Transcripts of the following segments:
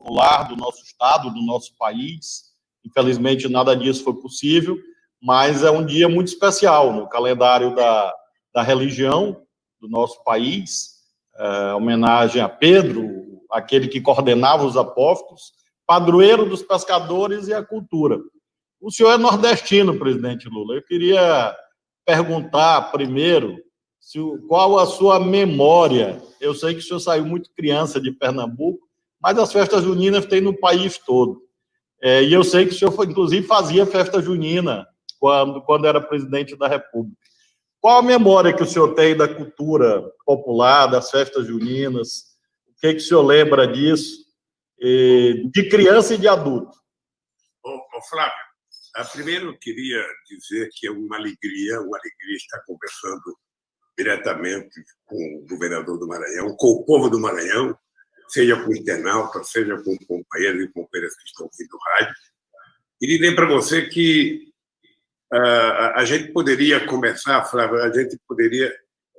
popular do nosso estado, do nosso país. Infelizmente, nada disso foi possível, mas é um dia muito especial no calendário da religião do nosso país, homenagem a Pedro, aquele que coordenava os apóstolos, padroeiro dos pescadores e a cultura. O senhor é nordestino, presidente Lula. Eu queria perguntar primeiro qual a sua memória. Eu sei que o senhor saiu muito criança de Pernambuco, mas as festas juninas tem no país todo. E eu sei que o senhor, inclusive, fazia festa junina quando era presidente da República. Qual a memória que o senhor tem da cultura popular, das festas juninas? O que o senhor lembra disso, de criança e de adulto? Flávio, primeiro eu queria dizer que é uma alegria estar conversando diretamente com o governador do Maranhão, com o povo do Maranhão, seja com internautas, seja com companheiros e companheiras que estão ouvindo o rádio. E dizer para você que a gente poderia começar, Flávio, a gente poderia,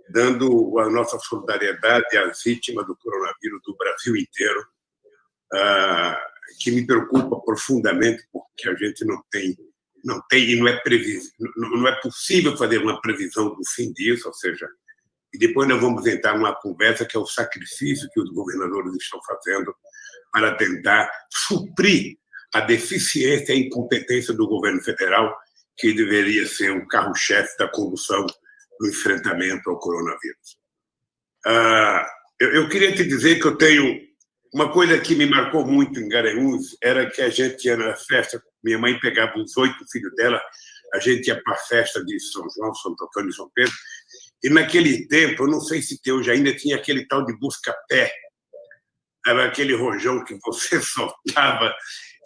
dando a nossa solidariedade às vítimas do coronavírus do Brasil inteiro, que me preocupa profundamente, porque a gente não tem e não é possível fazer uma previsão do fim disso, ou seja, e depois nós vamos entrar numa conversa que é o sacrifício que os governadores estão fazendo para tentar suprir a deficiência e a incompetência do governo federal, que deveria ser o carro-chefe da condução do enfrentamento ao coronavírus. Eu queria te dizer que eu tenho uma coisa que me marcou muito em Garanhuns, era que a gente ia na festa, minha mãe pegava os 8 filhos dela, a gente ia para a festa de São João, São Antônio e São Pedro, e naquele tempo, eu não sei se hoje ainda tinha aquele tal de busca-pé, era aquele rojão que você soltava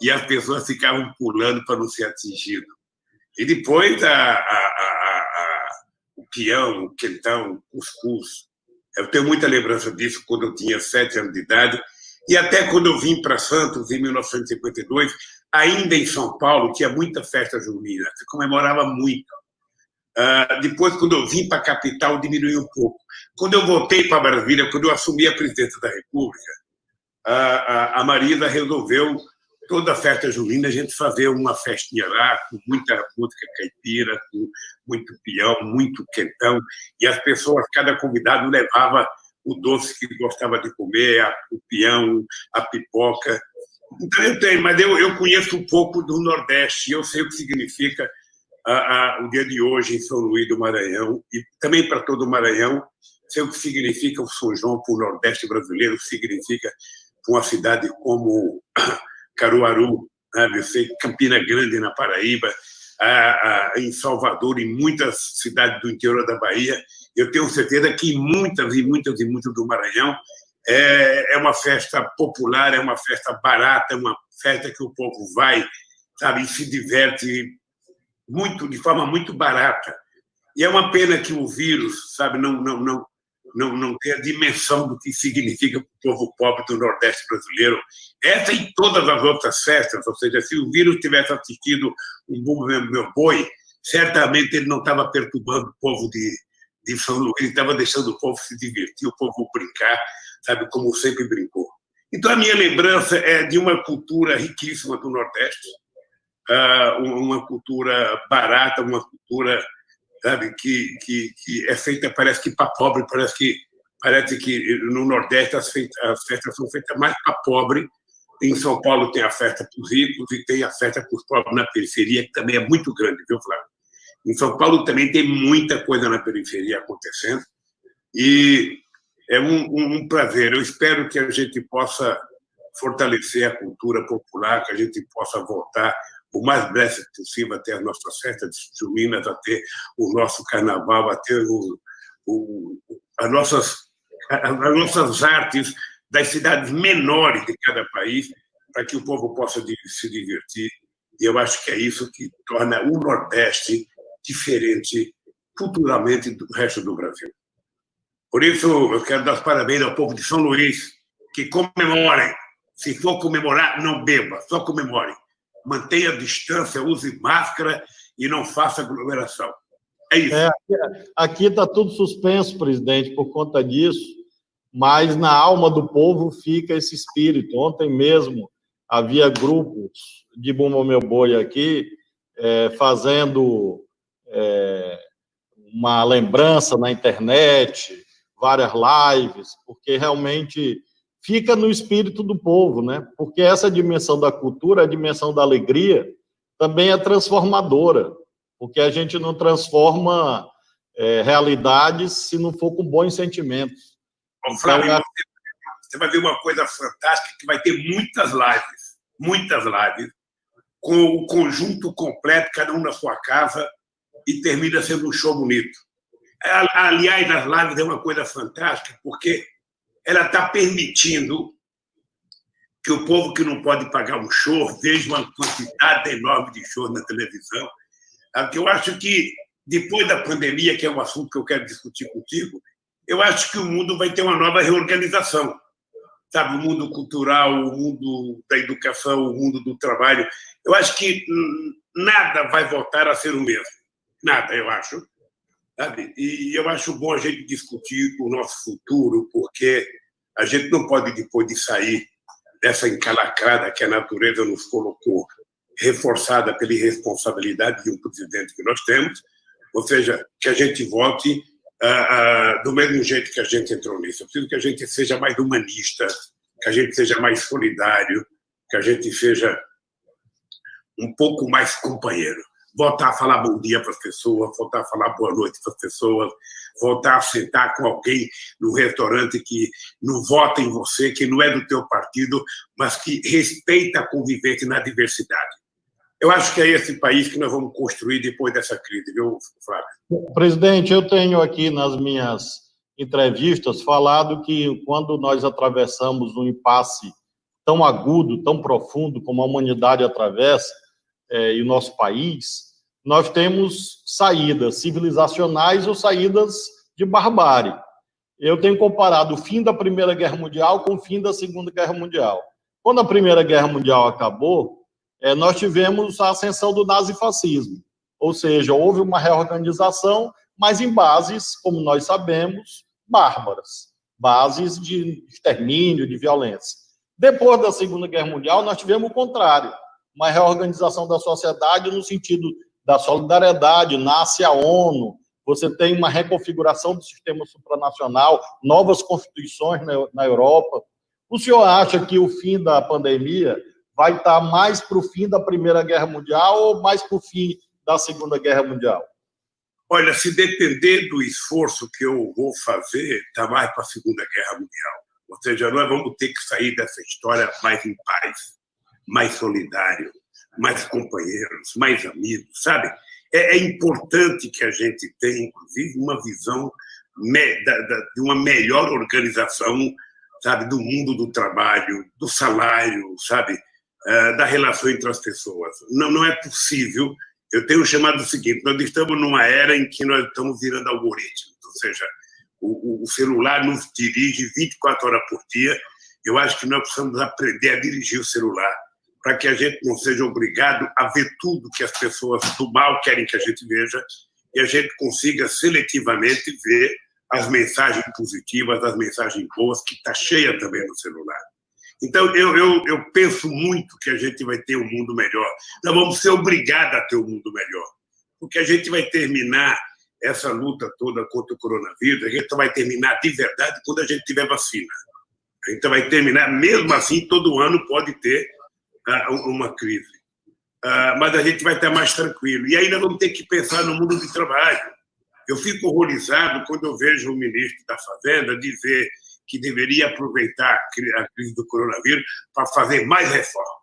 e as pessoas ficavam pulando para não ser atingido. E depois o peão, o quentão, o cuscuz. Eu tenho muita lembrança disso quando eu tinha 7 anos de idade, e até quando eu vim para Santos, em 1952, ainda em São Paulo, tinha muita festa junina, se comemorava muito. Depois, quando eu vim para a capital, diminuiu um pouco. Quando eu voltei para Brasília, quando eu assumi a presidência da República, a Marisa resolveu, toda a festa junina, a gente fazer uma festinha lá, com muita música caipira, com muito peão, muito quentão, e as pessoas, cada convidado levava o doce que gostava de comer, o peão, a pipoca. Então, eu tenho, mas eu conheço um pouco do Nordeste, eu sei o que significa o dia de hoje em São Luís do Maranhão, e também para todo o Maranhão, sei o que significa o São João para o Nordeste brasileiro, o que significa para uma cidade como Caruaru, eu sei, Campina Grande, na Paraíba, em Salvador, em muitas cidades do interior da Bahia. Eu tenho certeza que em muitas do Maranhão é uma festa popular, é uma festa barata, é uma festa que o povo vai, sabe, e se diverte muito, de forma muito barata. E é uma pena que o vírus, sabe, não tem a dimensão do que significa para o povo pobre do Nordeste brasileiro. Essa e todas as outras festas, ou seja, se o vírus tivesse assistido um Bumba Meu Boi, certamente ele não estava perturbando o povo de São Luís, ele estava deixando o povo se divertir, o povo brincar, sabe, como sempre brincou. Então, a minha lembrança é de uma cultura riquíssima do Nordeste, uma cultura barata, uma cultura, sabe, que é feita, parece que para pobre, parece que no Nordeste as festas são feitas mais para pobre. Em São Paulo tem a festa para os ricos e tem a festa para os pobres na periferia, que também é muito grande, viu, Flávio? Em São Paulo também tem muita coisa na periferia acontecendo, e é um prazer. Eu espero que a gente possa fortalecer a cultura popular, que a gente possa voltar o mais breve possível até as nossas festas juninas, até o nosso carnaval, até as nossas artes das cidades menores de cada país, para que o povo possa se divertir. E eu acho que é isso que torna o Nordeste diferente culturalmente do resto do Brasil. Por isso, eu quero dar os parabéns ao povo de São Luís, que comemorem. Se for comemorar, não beba, só comemore. Mantenha a distância, use máscara e não faça aglomeração. É isso. Aqui está tudo suspenso, presidente, por conta disso. mas na alma do povo fica esse espírito. Ontem mesmo havia grupos de Bumba Meu Boi aqui, fazendo uma lembrança na internet, várias lives, porque realmente fica no espírito do povo, né? Porque essa dimensão da cultura, a dimensão da alegria, também é transformadora, porque a gente não transforma realidades se não for com bons sentimentos. Bom, Flávio, você vai ver uma coisa fantástica, que vai ter muitas lives, com o conjunto completo, cada um na sua casa, e termina sendo um show bonito. Aliás, as lives é uma coisa fantástica, porque ela está permitindo que o povo que não pode pagar um show veja uma quantidade enorme de shows na televisão. Eu acho que, depois da pandemia, que é um assunto que eu quero discutir contigo, eu acho que o mundo vai ter uma nova reorganização. Sabe, o mundo cultural, o mundo da educação, o mundo do trabalho. Eu acho que nada vai voltar a ser o mesmo. Nada, eu acho. Sabe? E eu acho bom a gente discutir o nosso futuro, porque a gente não pode, depois de sair dessa encalacrada que a natureza nos colocou, reforçada pela irresponsabilidade de um presidente que nós temos, ou seja, que a gente volte do mesmo jeito que a gente entrou nisso. Eu preciso que a gente seja mais humanista, que a gente seja mais solidário, que a gente seja um pouco mais companheiro. Voltar a falar bom dia para as pessoas, voltar a falar boa noite para as pessoas, voltar a sentar com alguém no restaurante que não vota em você, que não é do teu partido, mas que respeita a convivência na diversidade. Eu acho que é esse país que nós vamos construir depois dessa crise, viu, Flávio? Presidente, eu tenho aqui nas minhas entrevistas falado que quando nós atravessamos um impasse tão agudo, tão profundo como a humanidade atravessa, e o nosso país, nós temos saídas civilizacionais ou saídas de barbárie. Eu tenho comparado o fim da Primeira Guerra Mundial com o fim da Segunda Guerra Mundial. Quando a Primeira Guerra Mundial acabou, nós tivemos a ascensão do nazifascismo, ou seja, houve uma reorganização, mas em bases, como nós sabemos, bárbaras, bases de extermínio, de violência. Depois da Segunda Guerra Mundial, nós tivemos o contrário, uma reorganização da sociedade no sentido da solidariedade, nasce a ONU, você tem uma reconfiguração do sistema supranacional, novas constituições na Europa. O senhor acha que o fim da pandemia vai estar mais para o fim da Primeira Guerra Mundial ou mais para o fim da Segunda Guerra Mundial? Olha, se depender do esforço que eu vou fazer, está mais para a Segunda Guerra Mundial. Ou seja, nós vamos ter que sair dessa história mais em paz, mais solidário, mais companheiros, mais amigos, sabe? É importante que a gente tenha, inclusive, uma visão de uma melhor organização, sabe, do mundo do trabalho, do salário, sabe, da relação entre as pessoas. Não é possível. Eu tenho chamado o seguinte: nós estamos numa era em que nós estamos virando algoritmos, ou seja, o celular nos dirige 24 horas por dia. Eu acho que nós precisamos aprender a dirigir o celular, para que a gente não seja obrigado a ver tudo que as pessoas do mal querem que a gente veja, e a gente consiga seletivamente ver as mensagens positivas, as mensagens boas, que está cheia também no celular. Então, eu penso muito que a gente vai ter um mundo melhor. Nós vamos ser obrigados a ter um mundo melhor, porque a gente vai terminar essa luta toda contra o coronavírus, a gente vai terminar de verdade quando a gente tiver vacina. A gente vai terminar, mesmo assim, todo ano pode ter uma crise. Mas a gente vai estar mais tranquilo. E ainda vamos ter que pensar no mundo do trabalho. Eu fico horrorizado quando eu vejo o ministro da Fazenda dizer que deveria aproveitar a crise do coronavírus para fazer mais reforma.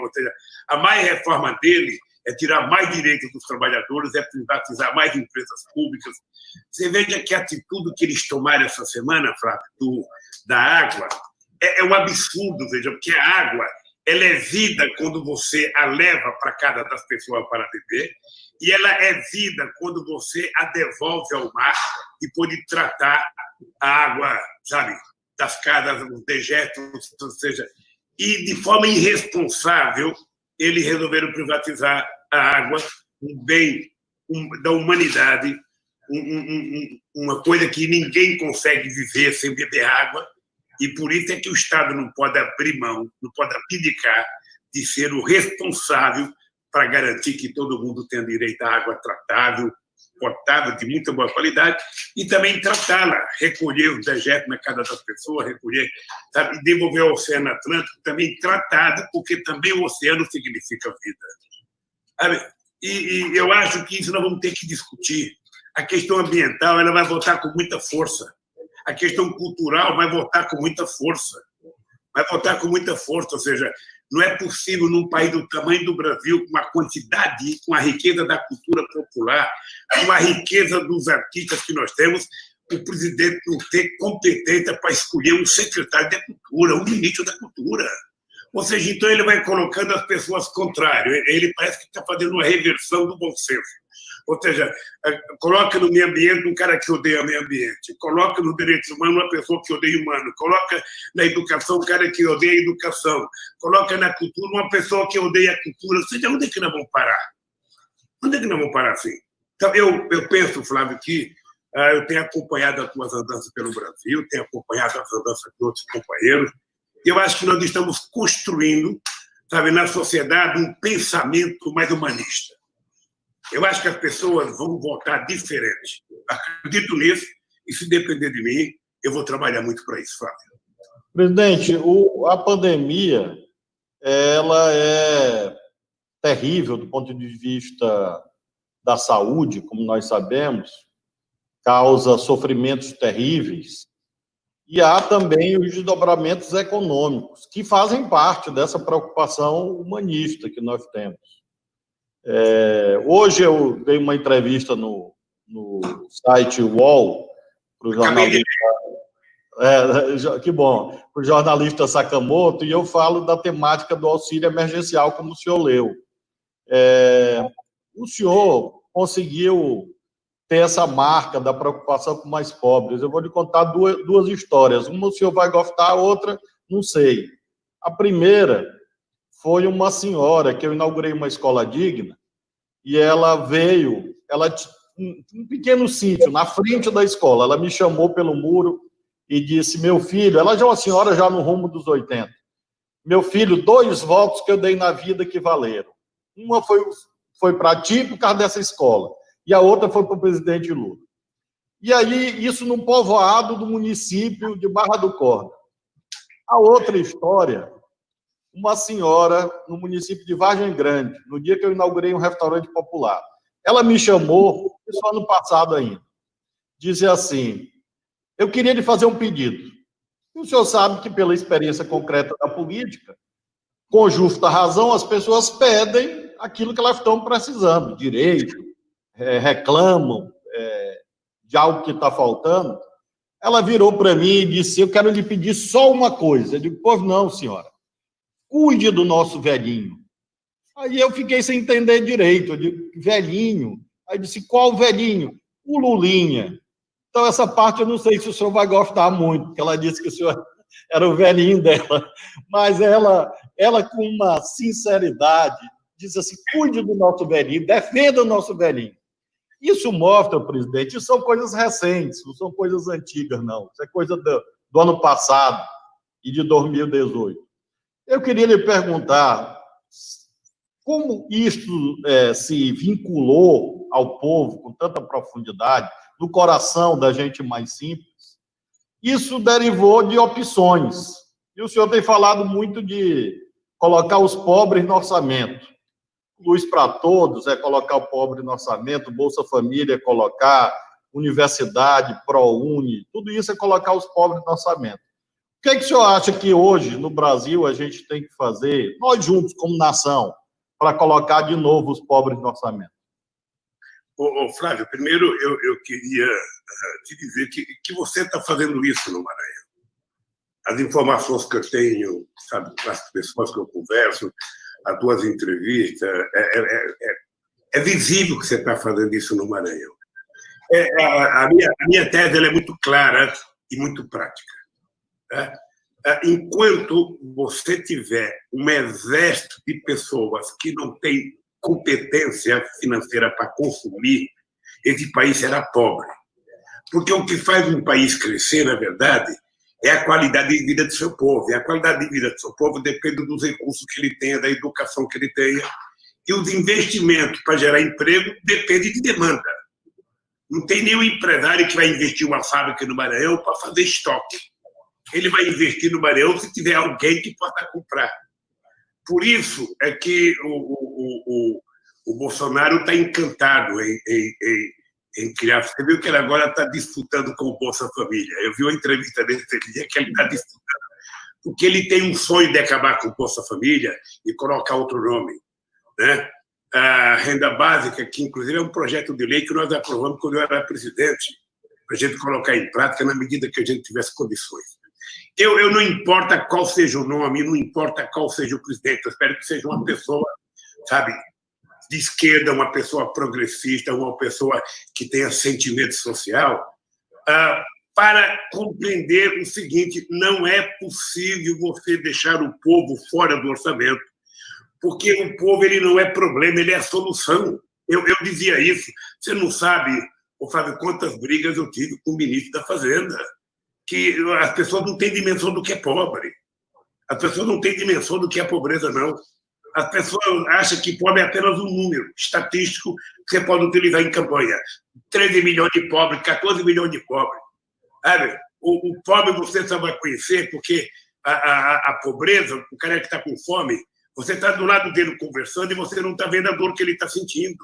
Ou seja, a mais reforma dele é tirar mais direitos dos trabalhadores, é privatizar mais empresas públicas. Você veja que a atitude que eles tomaram essa semana, Flávio, da água, é um absurdo, veja, porque a água ela é vida quando você a leva para a casa das pessoas para beber, e ela é vida quando você a devolve ao mar depois de tratar a água, sabe, das casas, dos dejetos, ou seja, e de forma irresponsável eles resolveram privatizar a água, um bem da humanidade, uma coisa que ninguém consegue viver sem beber água, e por isso é que o Estado não pode abrir mão, não pode abdicar de ser o responsável para garantir que todo mundo tenha direito à água tratável, potável, de muita boa qualidade, e também tratá-la, recolher os dejetos na casa das pessoas, recolher, sabe, e devolver ao Oceano Atlântico também tratada, porque também o oceano significa vida. Sabe? E eu acho que isso nós vamos ter que discutir. A questão ambiental ela vai voltar com muita força. A questão cultural vai voltar com muita força. Vai voltar com muita força, ou seja, não é possível num país do tamanho do Brasil, com a quantidade, com a riqueza da cultura popular, com a riqueza dos artistas que nós temos, o presidente não ter competência para escolher um secretário da cultura, um ministro da cultura. Ou seja, então ele vai colocando as pessoas contrárias. Ele parece que está fazendo uma reversão do bom senso. Ou seja, coloca no meio ambiente um cara que odeia o meio ambiente, coloca no direitos humanos uma pessoa que odeia o humano, coloca na educação um cara que odeia a educação, coloca na cultura uma pessoa que odeia a cultura. Ou seja, onde é que nós vamos parar? Onde é que nós vamos parar assim? Então, eu penso, Flávio, que eu tenho acompanhado as tuas andanças pelo Brasil, tenho acompanhado as andanças de outros companheiros, e eu acho que nós estamos construindo, sabe, na sociedade um pensamento mais humanista. Eu acho que as pessoas vão votar diferente. Acredito nisso, e se depender de mim, eu vou trabalhar muito para isso, Flávio. Presidente, a pandemia ela é terrível do ponto de vista da saúde, como nós sabemos, causa sofrimentos terríveis, e há também os desdobramentos econômicos, que fazem parte dessa preocupação humanista que nós temos. Hoje eu dei uma entrevista no site UOL para o jornalista, que bom, para o jornalista Sakamoto, e eu falo da temática do auxílio emergencial, como o senhor leu. O senhor conseguiu ter essa marca da preocupação com mais pobres. Eu vou lhe contar duas histórias. Uma o senhor vai gostar, a outra não sei. A primeira foi uma senhora que eu inaugurei uma escola digna e ela veio, um pequeno sítio na frente da escola, ela me chamou pelo muro e disse, meu filho, ela já é uma senhora já no rumo dos 80, meu filho, 2 votos que eu dei na vida que valeram. Uma foi para ti por causa dessa escola, e a outra foi para o presidente Lula. E aí, isso num povoado do município de Barra do Corda. A outra história, uma senhora no município de Vargem Grande, no dia que eu inaugurei um restaurante popular. Ela me chamou, isso ano passado ainda, dizia assim, eu queria lhe fazer um pedido. E o senhor sabe que, pela experiência concreta da política, com justa razão, as pessoas pedem aquilo que elas estão precisando, direito, reclamam de algo que está faltando. Ela virou para mim e disse, eu quero lhe pedir só uma coisa. Eu digo, pois não, senhora, cuide do nosso velhinho. Aí eu fiquei sem entender direito, eu digo, velhinho? Aí disse, qual velhinho? O Lulinha. Então, essa parte eu não sei se o senhor vai gostar muito, porque ela disse que o senhor era o velhinho dela, mas ela com uma sinceridade, diz assim, cuide do nosso velhinho, defenda o nosso velhinho. Isso mostra, presidente, isso são coisas recentes, não são coisas antigas, não. Isso é coisa do ano passado e de 2018. Eu queria lhe perguntar como isso se vinculou ao povo com tanta profundidade, no coração da gente mais simples. Isso derivou de opções. E o senhor tem falado muito de colocar os pobres no orçamento. Luz para Todos é colocar o pobre no orçamento, Bolsa Família é colocar, universidade, ProUni, tudo isso é colocar os pobres no orçamento. O que é que o senhor acha que hoje, no Brasil, a gente tem que fazer, nós juntos, como nação, para colocar de novo os pobres no orçamento? Flávio, primeiro eu queria te dizer que você está fazendo isso no Maranhão. As informações que eu tenho, sabe, as pessoas que eu converso, as tuas entrevistas, é visível que você está fazendo isso no Maranhão. A minha tese ela é muito clara e muito prática. Tá? Enquanto você tiver um exército de pessoas que não têm competência financeira para consumir, esse país será pobre. Porque o que faz um país crescer, na verdade, é a qualidade de vida do seu povo. E a qualidade de vida do seu povo depende dos recursos que ele tenha, da educação que ele tenha. E os investimentos para gerar emprego dependem de demanda. Não tem nenhum empresário que vai investir uma fábrica no Maranhão para fazer estoque. Ele vai investir no Maranhão se tiver alguém que possa comprar. Por isso é que o Bolsonaro está encantado em criar. Você viu que ele agora está disputando com o Bolsa Família. Eu vi uma entrevista dele esse dia que ele está disputando. Porque ele tem um sonho de acabar com o Bolsa Família e colocar outro nome, né? A renda básica, que inclusive é um projeto de lei que nós aprovamos quando eu era presidente, para a gente colocar em prática na medida que a gente tivesse condições. Eu não importa qual seja o nome, não importa qual seja o presidente, eu espero que seja uma pessoa, sabe, de esquerda, uma pessoa progressista, uma pessoa que tenha sentimento social, para compreender o seguinte: não é possível você deixar o povo fora do orçamento, porque o povo ele não é problema, ele é a solução. Eu dizia isso. Você não sabe, Fábio, quantas brigas eu tive com o ministro da Fazenda, que as pessoas não têm dimensão do que é pobre. As pessoas não têm dimensão do que é pobreza, não. As pessoas acham que pobre é apenas um número estatístico que você pode utilizar em campanha. 13 milhões de pobres, 14 milhões de pobres. Sabe? O pobre você só vai conhecer porque a pobreza, o cara que está com fome, você está do lado dele conversando e você não está vendo a dor que ele está sentindo.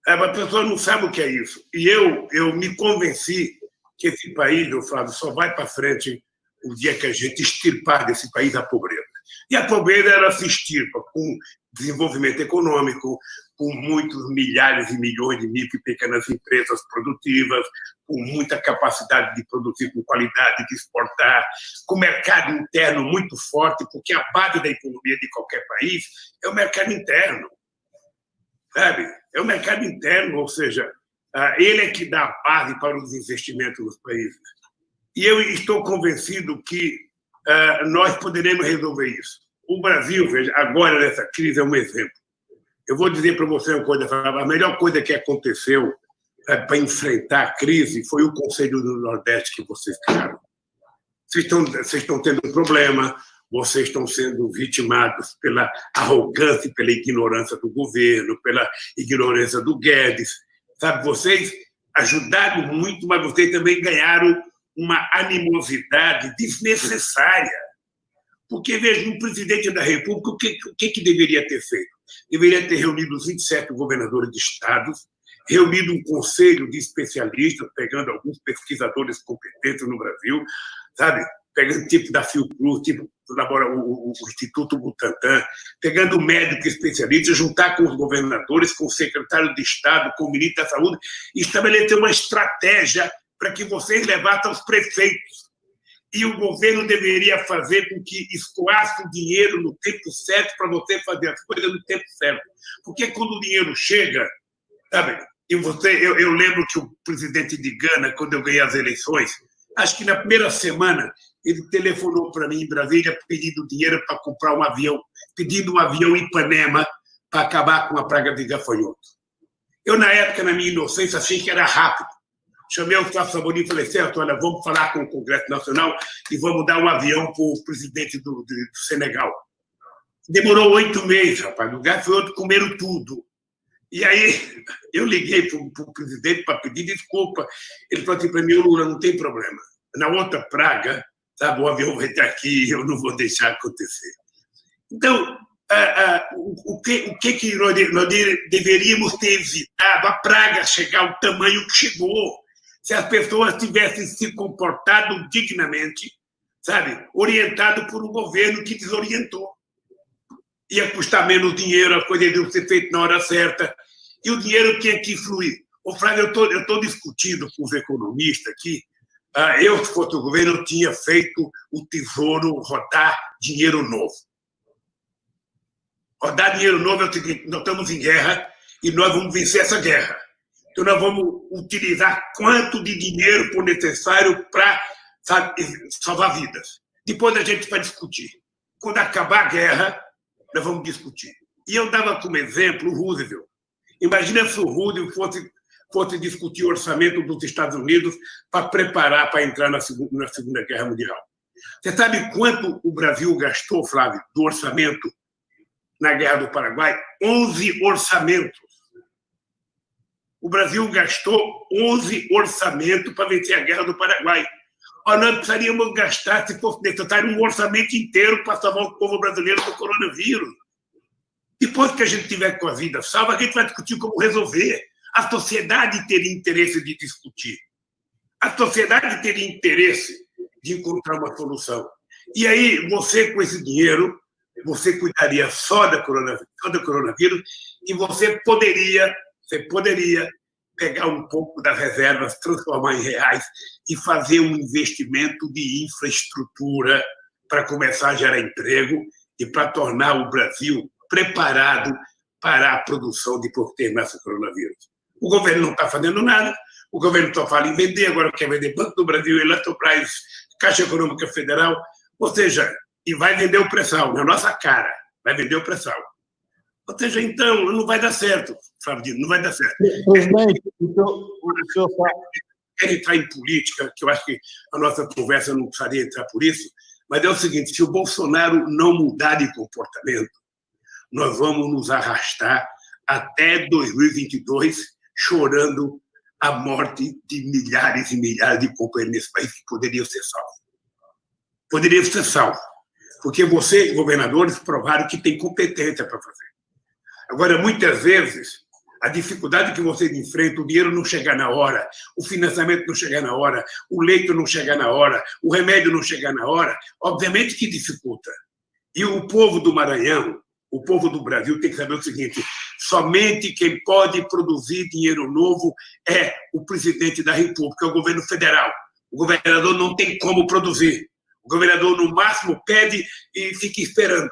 A pessoa não sabe o que é isso. E eu me convenci que esse país, eu falo, só vai para frente o dia que a gente extirpar desse país a pobreza. E a pobreza, ela se extirpa com desenvolvimento econômico, com muitos milhares e milhões de micro e pequenas empresas produtivas, com muita capacidade de produzir com qualidade, de exportar, com mercado interno muito forte, porque a base da economia de qualquer país é o mercado interno. Sabe? É o mercado interno, ou seja, ele é que dá a base para os investimentos nos países. E eu estou convencido que nós poderemos resolver isso. O Brasil, veja, agora nessa crise é um exemplo. Eu vou dizer para você uma coisa: a melhor coisa que aconteceu para enfrentar a crise foi o Conselho do Nordeste que vocês criaram. Vocês estão tendo um problema, vocês estão sendo vitimados pela arrogância e pela ignorância do governo, pela ignorância do Guedes. Sabe, vocês ajudaram muito, mas vocês também ganharam uma animosidade desnecessária. Porque, veja, um presidente da República, o que deveria ter feito? Deveria ter reunido os 27 governadores de estados, reunido um conselho de especialistas, pegando alguns pesquisadores competentes no Brasil, sabe? Pegando tipo da Fiocruz, tipo o Instituto Butantan, pegando médico especialista, juntar com os governadores, com o secretário de Estado, com o ministro da Saúde, e estabelecer uma estratégia para que vocês levassem aos prefeitos. E o governo deveria fazer com que escoasse o dinheiro no tempo certo para você fazer as coisas no tempo certo. Porque quando o dinheiro chega, sabe? E eu lembro que o presidente de Gana, quando eu ganhei as eleições, acho que na primeira semana, ele telefonou para mim em Brasília pedindo dinheiro para comprar um avião, pedindo um avião em Ipanema para acabar com a praga de gafanhoto. Eu, na época, na minha inocência, achei que era rápido. Chamei o Celso Amorim e falei: Celso, olha, vamos falar com o Congresso Nacional e vamos dar um avião para o presidente do Senegal. Demorou 8 meses, rapaz. O gafanhoto comeram tudo. E aí eu liguei para o presidente para pedir desculpa. Ele falou assim para mim: Lula, não tem problema. Na outra praga, sabe, o avião vai estar aqui, eu não vou deixar acontecer. Então, o que nós deveríamos ter evitado? A praga chegar ao tamanho que chegou. Se as pessoas tivessem se comportado dignamente, sabe, orientado por um governo que desorientou. Ia custar menos dinheiro, as coisas iam ser feitas na hora certa, e o dinheiro tinha que fluir. Ô, Flávio, eu estou discutindo com os economistas aqui. Eu, se fosse o governo, eu tinha feito o Tesouro rodar dinheiro novo. Rodar dinheiro novo é o seguinte: nós estamos em guerra e nós vamos vencer essa guerra. Então, nós vamos utilizar quanto de dinheiro for necessário para salvar vidas. Depois a gente vai discutir. Quando acabar a guerra, nós vamos discutir. E eu dava como exemplo o Roosevelt. Imagina se o Roosevelt fosse fosse discutir o orçamento dos Estados Unidos para preparar para entrar na Segunda Guerra Mundial. Você sabe quanto o Brasil gastou, Flávio, do orçamento na Guerra do Paraguai? 11 orçamentos. O Brasil gastou 11 orçamentos para vencer a Guerra do Paraguai. Nós precisaríamos gastar, se fosse necessário, um orçamento inteiro para salvar o povo brasileiro do coronavírus. Depois que a gente tiver com a vida salva, a gente vai discutir como resolver. A sociedade teria interesse de discutir. A sociedade teria interesse de encontrar uma solução. E aí, você, com esse dinheiro, você cuidaria só do coronavírus e você poderia pegar um pouco das reservas, transformar em reais e fazer um investimento de infraestrutura para começar a gerar emprego e para tornar o Brasil preparado para a produção de por terminar esse coronavírus. O governo não está fazendo nada, o governo só fala em vender, agora quer vender Banco do Brasil, Eletrobras, Caixa Econômica Federal, ou seja, e vai vender o pré-sal, na nossa cara, vai vender o pré-sal. Ou seja, então, não vai dar certo, Flávio, não vai dar certo. Presidente, o senhor quer entrar em política, que eu acho que a nossa conversa não precisaria entrar por isso, mas é o seguinte, se o Bolsonaro não mudar de comportamento, nós vamos nos arrastar até 2022 chorando a morte de milhares e milhares de companheiros nesse país que poderiam ser salvos. Poderiam ser salvos, porque vocês, governadores, provaram que têm competência para fazer. Agora, muitas vezes, a dificuldade que vocês enfrentam, o dinheiro não chegar na hora, o financiamento não chegar na hora, o leito não chegar na hora, o remédio não chegar na hora, obviamente que dificulta. E o povo do Maranhão, o povo do Brasil tem que saber o seguinte, somente quem pode produzir dinheiro novo é o presidente da República, é o governo federal. O governador não tem como produzir. O governador, no máximo, pede e fica esperando.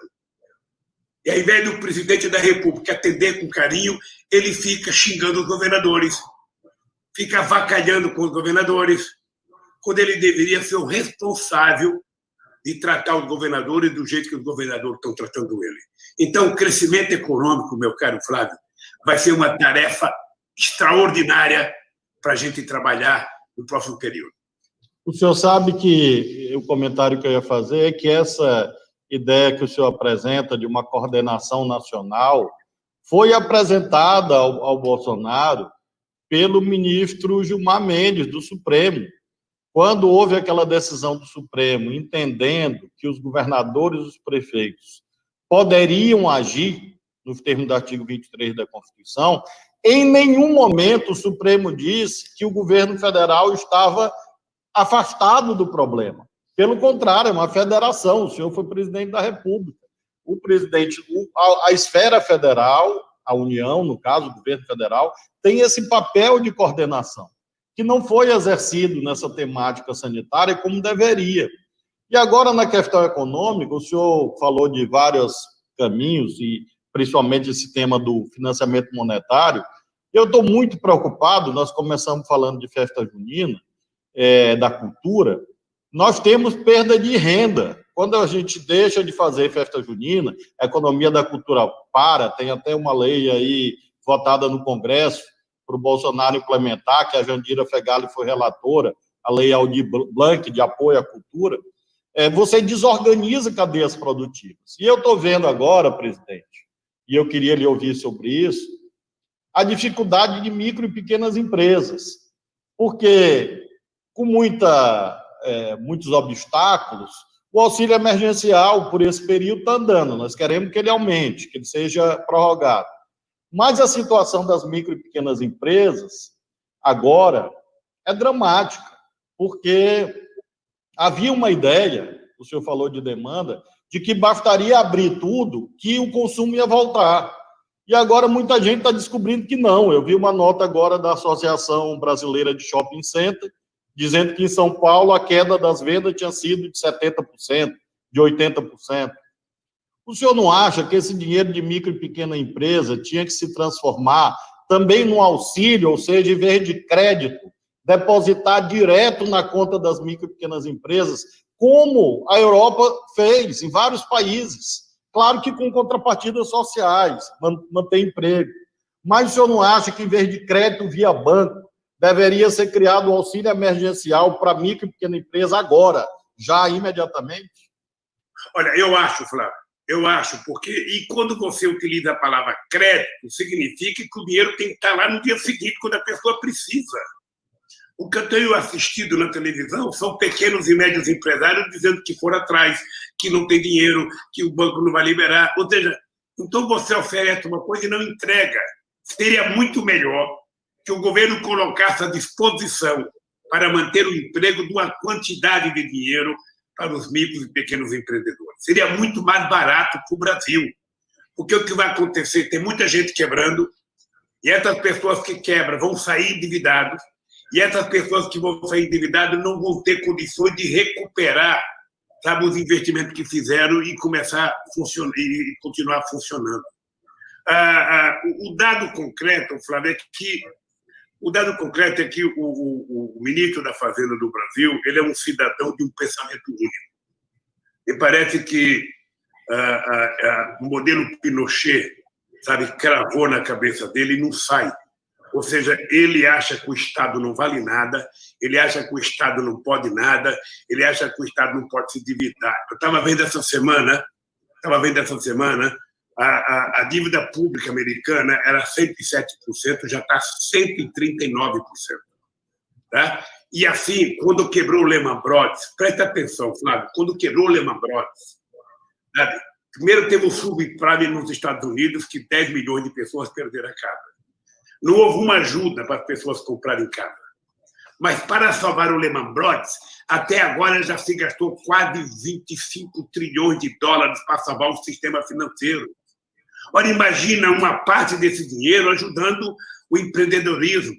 E ao invés do presidente da República atender com carinho, ele fica xingando os governadores, fica avacalhando com os governadores, quando ele deveria ser o responsável de tratar os governadores do jeito que os governadores estão tratando ele. Então, o crescimento econômico, meu caro Flávio, vai ser uma tarefa extraordinária para a gente trabalhar no próximo período. O senhor sabe que o comentário que eu ia fazer é que essa ideia que o senhor apresenta de uma coordenação nacional foi apresentada ao Bolsonaro pelo ministro Gilmar Mendes, do Supremo. Quando houve aquela decisão do Supremo, entendendo que os governadores e os prefeitos poderiam agir, nos termos do artigo 23 da Constituição, em nenhum momento o Supremo disse que o governo federal estava afastado do problema. Pelo contrário, é uma federação, o senhor foi presidente da República. O presidente, a esfera federal, a União, no caso, o governo federal, tem esse papel de coordenação, que não foi exercido nessa temática sanitária como deveria. E agora, na questão econômica, o senhor falou de vários caminhos, e principalmente esse tema do financiamento monetário. Eu estou muito preocupado, nós começamos falando de festa junina, da cultura, nós temos perda de renda. Quando a gente deixa de fazer festa junina, a economia da cultura para, tem até uma lei aí votada no Congresso para o Bolsonaro implementar, que a Jandira Fegali foi relatora, a lei Aldir Blanc de apoio à cultura, você desorganiza cadeias produtivas. E eu estou vendo agora, presidente, e eu queria lhe ouvir sobre isso, a dificuldade de micro e pequenas empresas, porque com muitos obstáculos, o auxílio emergencial, por esse período, está andando. Nós queremos que ele aumente, que ele seja prorrogado. Mas a situação das micro e pequenas empresas, agora, é dramática, porque havia uma ideia, o senhor falou de demanda, de que bastaria abrir tudo, que o consumo ia voltar. E agora muita gente está descobrindo que não. Eu vi uma nota agora da Associação Brasileira de Shopping Center, dizendo que em São Paulo a queda das vendas tinha sido de 70%, de 80%. O senhor não acha que esse dinheiro de micro e pequena empresa tinha que se transformar também num auxílio, ou seja, em vez de crédito, depositar direto na conta das micro e pequenas empresas, como a Europa fez em vários países? Claro que com contrapartidas sociais, manter emprego. Mas o senhor não acha que, em vez de crédito via banco, deveria ser criado um auxílio emergencial para micro e pequena empresa agora, já imediatamente? Olha, eu acho, Flávio, porque e quando você utiliza a palavra crédito, significa que o dinheiro tem que estar lá no dia seguinte, quando a pessoa precisa. O que eu tenho assistido na televisão são pequenos e médios empresários dizendo que foram atrás, que não tem dinheiro, que o banco não vai liberar. Ou seja, então você oferece uma coisa e não entrega. Seria muito melhor que o governo colocasse à disposição para manter o emprego de uma quantidade de dinheiro para os micros e pequenos empreendedores. Seria muito mais barato para o Brasil. Porque o que vai acontecer? Tem muita gente quebrando, e essas pessoas que quebram vão sair endividados, e essas pessoas que vão sair endividadas não vão ter condições de recuperar, sabe, os investimentos que fizeram e começar a funcionar, e continuar funcionando. O dado concreto, Flávio, é que o ministro da Fazenda do Brasil ele é um cidadão de um pensamento único. Me parece que o modelo Pinochet, sabe, cravou na cabeça dele e não sai. Ou seja, ele acha que o Estado não vale nada, ele acha que o Estado não pode nada, ele acha que o Estado não pode se endividar. Eu estava vendo essa semana, a dívida pública americana era 107%, já está 139%. Tá? E assim, quando quebrou o Lehman Brothers, presta atenção, Flávio, quando quebrou o Lehman Brothers, sabe? Primeiro teve o subprime nos Estados Unidos, que 10 milhões de pessoas perderam a casa. Não houve uma ajuda para as pessoas comprarem casa. Mas para salvar o Lehman Brothers, até agora já se gastou quase 25 trilhões de dólares para salvar o sistema financeiro. Ora, imagina uma parte desse dinheiro ajudando o empreendedorismo,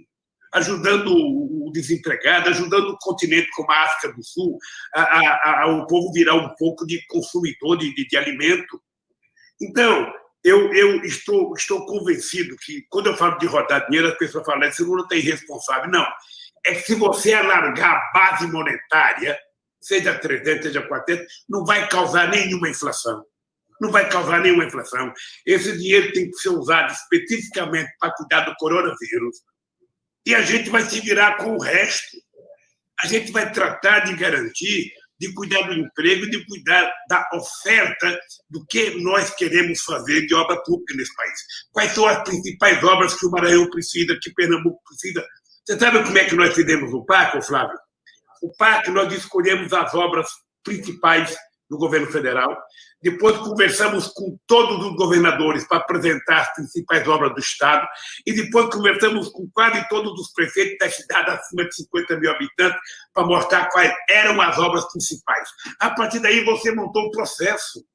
ajudando o desempregado, ajudando o continente como a África do Sul, o povo virar um pouco de consumidor de alimento. Então, eu estou convencido que, quando eu falo de rodar dinheiro, as pessoas falam que o Lula está irresponsável. Não. É que se você alargar a base monetária, seja 300, seja 400, não vai causar nenhuma inflação. Não vai causar nenhuma inflação. Esse dinheiro tem que ser usado especificamente para cuidar do coronavírus. E a gente vai se virar com o resto. A gente vai tratar de garantir, de cuidar do emprego, de cuidar da oferta do que nós queremos fazer de obra pública nesse país. Quais são as principais obras que o Maranhão precisa, que Pernambuco precisa? Você sabe como é que nós fizemos o PAC, Flávio? O PAC, nós escolhemos as obras principais do governo federal, depois conversamos com todos os governadores para apresentar as principais obras do Estado, e depois conversamos com quase todos os prefeitos das cidades acima de 50 mil habitantes para mostrar quais eram as obras principais. A partir daí, você montou um processo.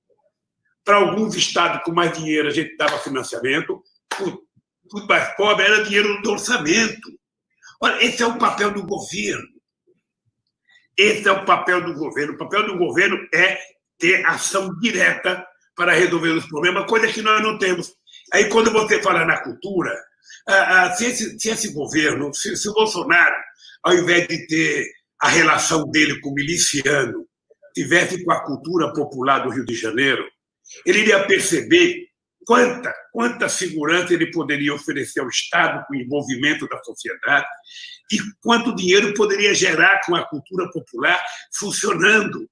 Para alguns estados com mais dinheiro, a gente dava financiamento, para os mais pobres, era dinheiro do orçamento. Olha, esse é o papel do governo. Esse é o papel do governo. O papel do governo é ter ação direta para resolver os problemas, coisa que nós não temos. Aí, quando você fala na cultura, se esse governo, se o Bolsonaro, ao invés de ter a relação dele com o miliciano, tivesse com a cultura popular do Rio de Janeiro, ele iria perceber quanta segurança ele poderia oferecer ao Estado com o envolvimento da sociedade e quanto dinheiro poderia gerar com a cultura popular funcionando.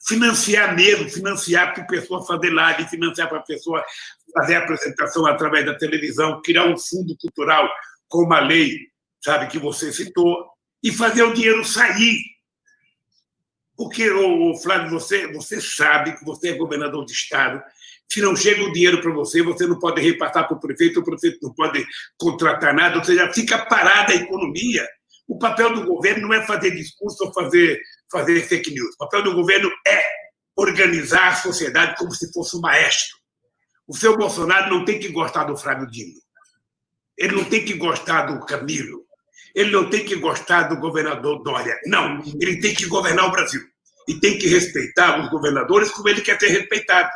Financiar mesmo, financiar para a pessoa fazer live, financiar para a pessoa fazer apresentação através da televisão, criar um fundo cultural, como a lei, sabe, que você citou, e fazer o dinheiro sair. Porque, Flávio, você sabe que você é governador de Estado. Se não chega o dinheiro para você, você não pode repassar para o prefeito não pode contratar nada, ou seja, fica parada a economia. O papel do governo não é fazer discurso ou fazer fake news. O papel do governo é organizar a sociedade como se fosse um maestro. O seu Bolsonaro não tem que gostar do Flávio Dino. Ele não tem que gostar do Camilo. Ele não tem que gostar do governador Dória. Não, ele tem que governar o Brasil. E tem que respeitar os governadores como ele quer ser respeitado.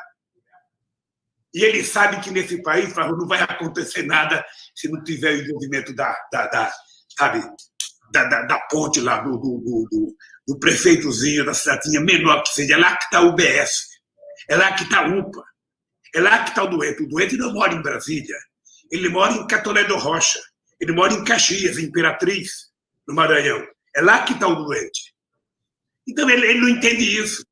E ele sabe que nesse país, Flávio, não vai acontecer nada se não tiver o envolvimento da ponte lá, do prefeitozinho, da cidadinha menor que seja. É lá que está o UBS. É lá que está a UPA. É lá que está o doente. O doente não mora em Brasília. Ele mora em Catolé do Rocha. Ele mora em Caxias, Imperatriz, no Maranhão. É lá que está o doente. Então, ele não entende isso.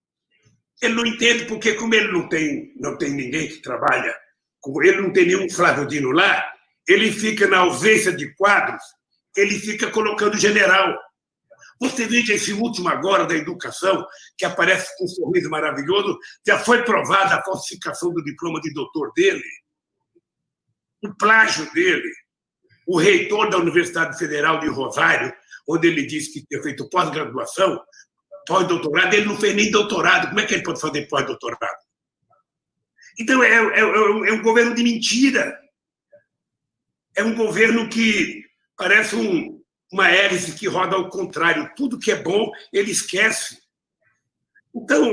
Ele não entende porque, como ele não tem ninguém que trabalha, como ele não tem nenhum Flávio Dino lá, ele fica, na ausência de quadros, ele fica colocando general. Você veja esse último agora da educação, que aparece com um sorriso maravilhoso, já foi provada a falsificação do diploma de doutor dele, o plágio dele. O reitor da Universidade Federal de Rosário, onde ele disse que tinha feito pós-graduação, pós-doutorado, ele não fez nem doutorado. Como é que ele pode fazer pós-doutorado? Então, é um governo de mentira. É um governo que parece uma hélice que roda ao contrário. Tudo que é bom, ele esquece. Então,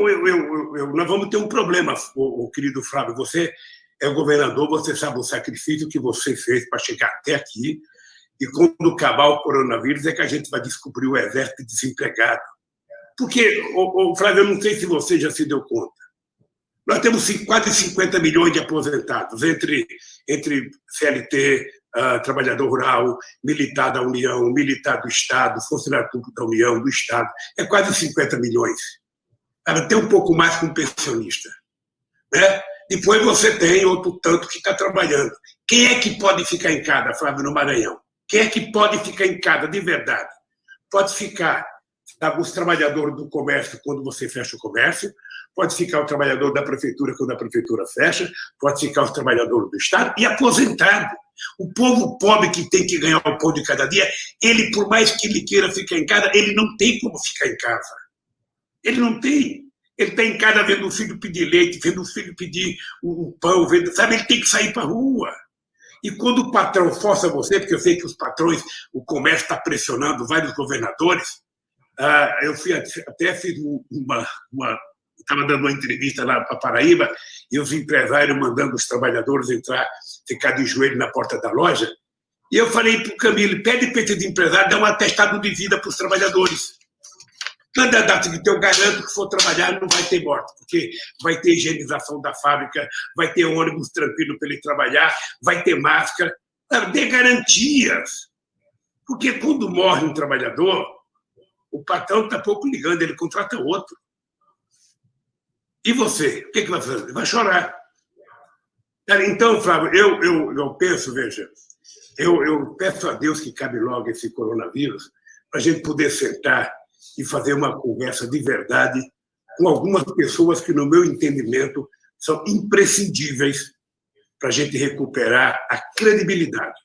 nós vamos ter um problema, o querido Flávio. Você é o governador, você sabe o sacrifício que você fez para chegar até aqui. E quando acabar o coronavírus é que a gente vai descobrir o exército desempregado. Porque, Flávio, eu não sei se você já se deu conta. Nós temos quase 50 milhões de aposentados, entre CLT, trabalhador rural, militar da União, militar do Estado, funcionário público da União, do Estado. É quase 50 milhões. Até um pouco mais que um pensionista. Né? Depois você tem outro tanto que está trabalhando. Quem é que pode ficar em casa, Flávio, no Maranhão? Quem é que pode ficar em casa, de verdade? Pode ficar os trabalhadores do comércio quando você fecha o comércio, pode ficar o trabalhador da prefeitura quando a prefeitura fecha, pode ficar os trabalhadores do Estado e aposentado. O povo pobre que tem que ganhar o pão de cada dia, ele, por mais que ele queira ficar em casa, ele não tem como ficar em casa. Ele não tem. Ele está em casa vendo o filho pedir leite, vendo o filho pedir um pão, sabe? Ele tem que sair para a rua. E quando o patrão força você, porque eu sei que os patrões, o comércio está pressionando vários governadores, eu até fiz estava dando uma entrevista lá para Paraíba, e os empresários mandando os trabalhadores ficar de joelho na porta da loja, e eu falei para o Camilo, pede PT de empresário, dá um atestado de vida para os trabalhadores. Cada data que eu garanto que for trabalhar não vai ter morte, porque vai ter higienização da fábrica, vai ter ônibus tranquilo para ele trabalhar, vai ter máscara, dê garantias. Porque quando morre um trabalhador, o patrão está pouco ligando, ele contrata outro. E você? O que vai fazer? Vai chorar. Então, Flávio, eu penso, veja, eu peço a Deus que cabe logo esse coronavírus para a gente poder sentar e fazer uma conversa de verdade com algumas pessoas que, no meu entendimento, são imprescindíveis para a gente recuperar a credibilidade.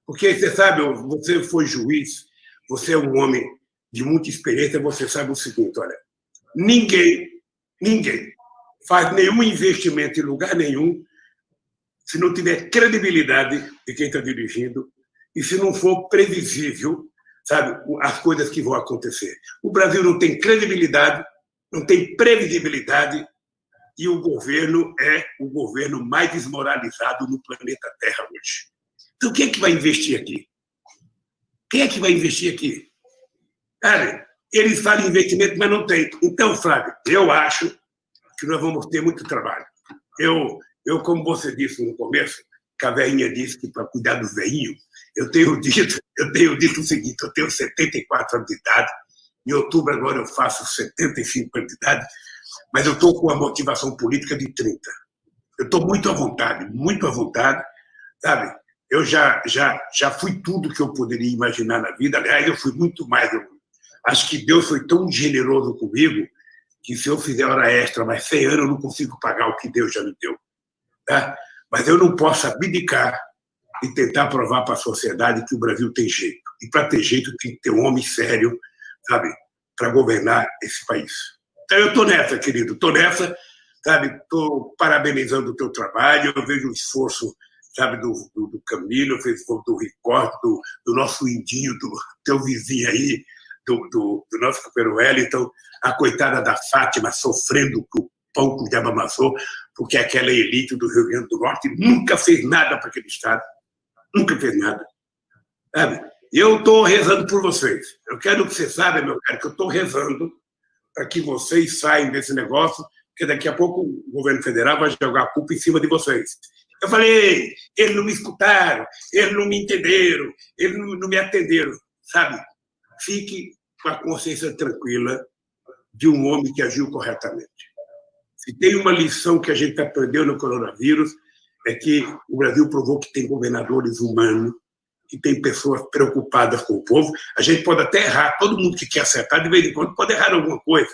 Porque, você sabe, você foi juiz, você é um homem de muita experiência, você sabe o seguinte, olha, ninguém faz nenhum investimento em lugar nenhum se não tiver credibilidade de quem está dirigindo e se não for previsível, sabe, as coisas que vão acontecer. O Brasil não tem credibilidade, não tem previsibilidade e o governo é o governo mais desmoralizado no planeta Terra hoje. Então, quem é que vai investir aqui? Quem é que vai investir aqui? Cara, eles falam em investimento, mas não tem. Então, Flávio, eu acho que nós vamos ter muito trabalho. Eu, como você disse no começo, que a velhinha disse que para cuidar do velhinho, eu tenho dito o seguinte, eu tenho 74 anos de idade, em outubro agora eu faço 75 anos de idade, mas eu estou com uma motivação política de 30. Eu estou muito à vontade, sabe? Eu já fui tudo que eu poderia imaginar na vida, aliás, eu fui muito mais. Acho que Deus foi tão generoso comigo que se eu fizer hora extra mais 100 anos, eu não consigo pagar o que Deus já me deu. Tá? Mas eu não posso abdicar e tentar provar para a sociedade que o Brasil tem jeito. E para ter jeito tem que ter um homem sério, sabe, para governar esse país. Então eu estou nessa, querido, estou nessa, sabe, estou parabenizando o teu trabalho, eu vejo o esforço, sabe, do Camilo, eu vejo o esforço do Ricardo, do nosso indinho, do teu vizinho aí, do nosso companheiro Wellington, a coitada da Fátima sofrendo com o pão que o diabo amassou, porque aquela elite do Rio Grande do Norte nunca fez nada para aquele Estado. Nunca fez nada. Sabe? Eu estou rezando por vocês. Eu quero que você saiba, meu caro, que eu estou rezando para que vocês saiam desse negócio, porque daqui a pouco o governo federal vai jogar a culpa em cima de vocês. Eu falei, eles não me escutaram, eles não me entenderam, eles não me atenderam, sabe? Fique com a consciência tranquila de um homem que agiu corretamente. Se tem uma lição que a gente aprendeu no coronavírus, é que o Brasil provou que tem governadores humanos, que tem pessoas preocupadas com o povo. A gente pode até errar, todo mundo que quer acertar, de vez em quando, pode errar alguma coisa,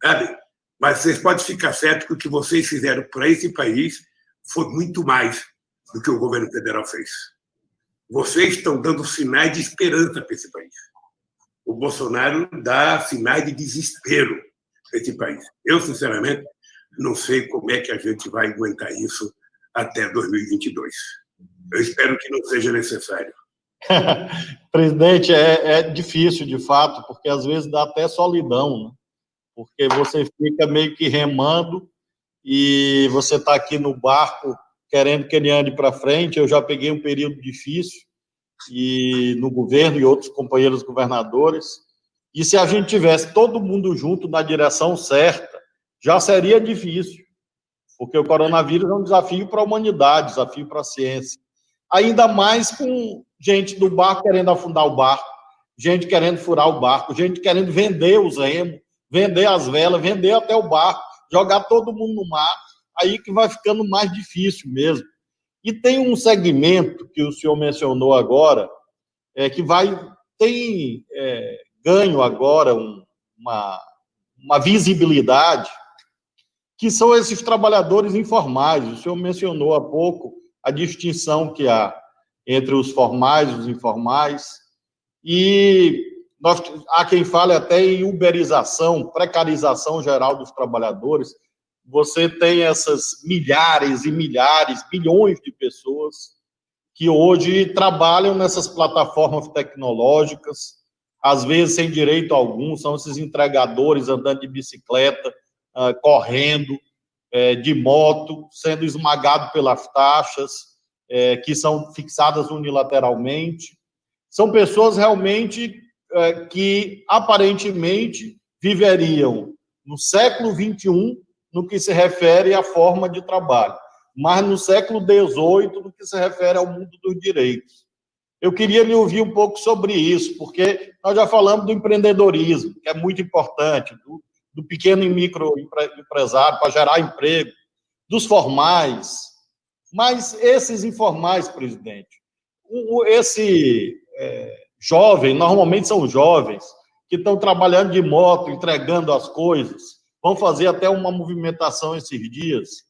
sabe? Mas vocês podem ficar certos que o que vocês fizeram para esse país foi muito mais do que o governo federal fez. Vocês estão dando sinais de esperança para esse país. O Bolsonaro dá sinais de desespero para esse país. Eu, sinceramente, não sei como é que a gente vai aguentar isso até 2022. Eu espero que não seja necessário. Presidente, é difícil, de fato, porque às vezes dá até solidão, né? Porque você fica meio que remando e você está aqui no barco querendo que ele ande para frente. Eu já peguei um período difícil e no governo e outros companheiros governadores, e se a gente tivesse todo mundo junto na direção certa, já seria difícil, porque o coronavírus é um desafio para a humanidade, desafio para a ciência, ainda mais com gente do barco querendo afundar o barco, gente querendo furar o barco, gente querendo vender os remos, vender as velas, vender até o barco, jogar todo mundo no mar, aí que vai ficando mais difícil mesmo. E tem um segmento que o senhor mencionou agora, que tem ganho agora uma visibilidade, que são esses trabalhadores informais. O senhor mencionou há pouco a distinção que há entre os formais e os informais, e há quem fale até em uberização, precarização geral dos trabalhadores. Você tem essas milhares e milhares, bilhões de pessoas que hoje trabalham nessas plataformas tecnológicas, às vezes sem direito algum, são esses entregadores andando de bicicleta, correndo, de moto, sendo esmagado pelas taxas, que são fixadas unilateralmente. São pessoas realmente que, aparentemente, viveriam no século XXI, no que se refere à forma de trabalho, mas no século XVIII, no que se refere ao mundo dos direitos. Eu queria lhe ouvir um pouco sobre isso, porque nós já falamos do empreendedorismo, que é muito importante, do pequeno e microempresário para gerar emprego, dos formais, mas esses informais, presidente, jovem, normalmente são jovens, que estão trabalhando de moto, entregando as coisas, vão fazer até uma movimentação esses dias.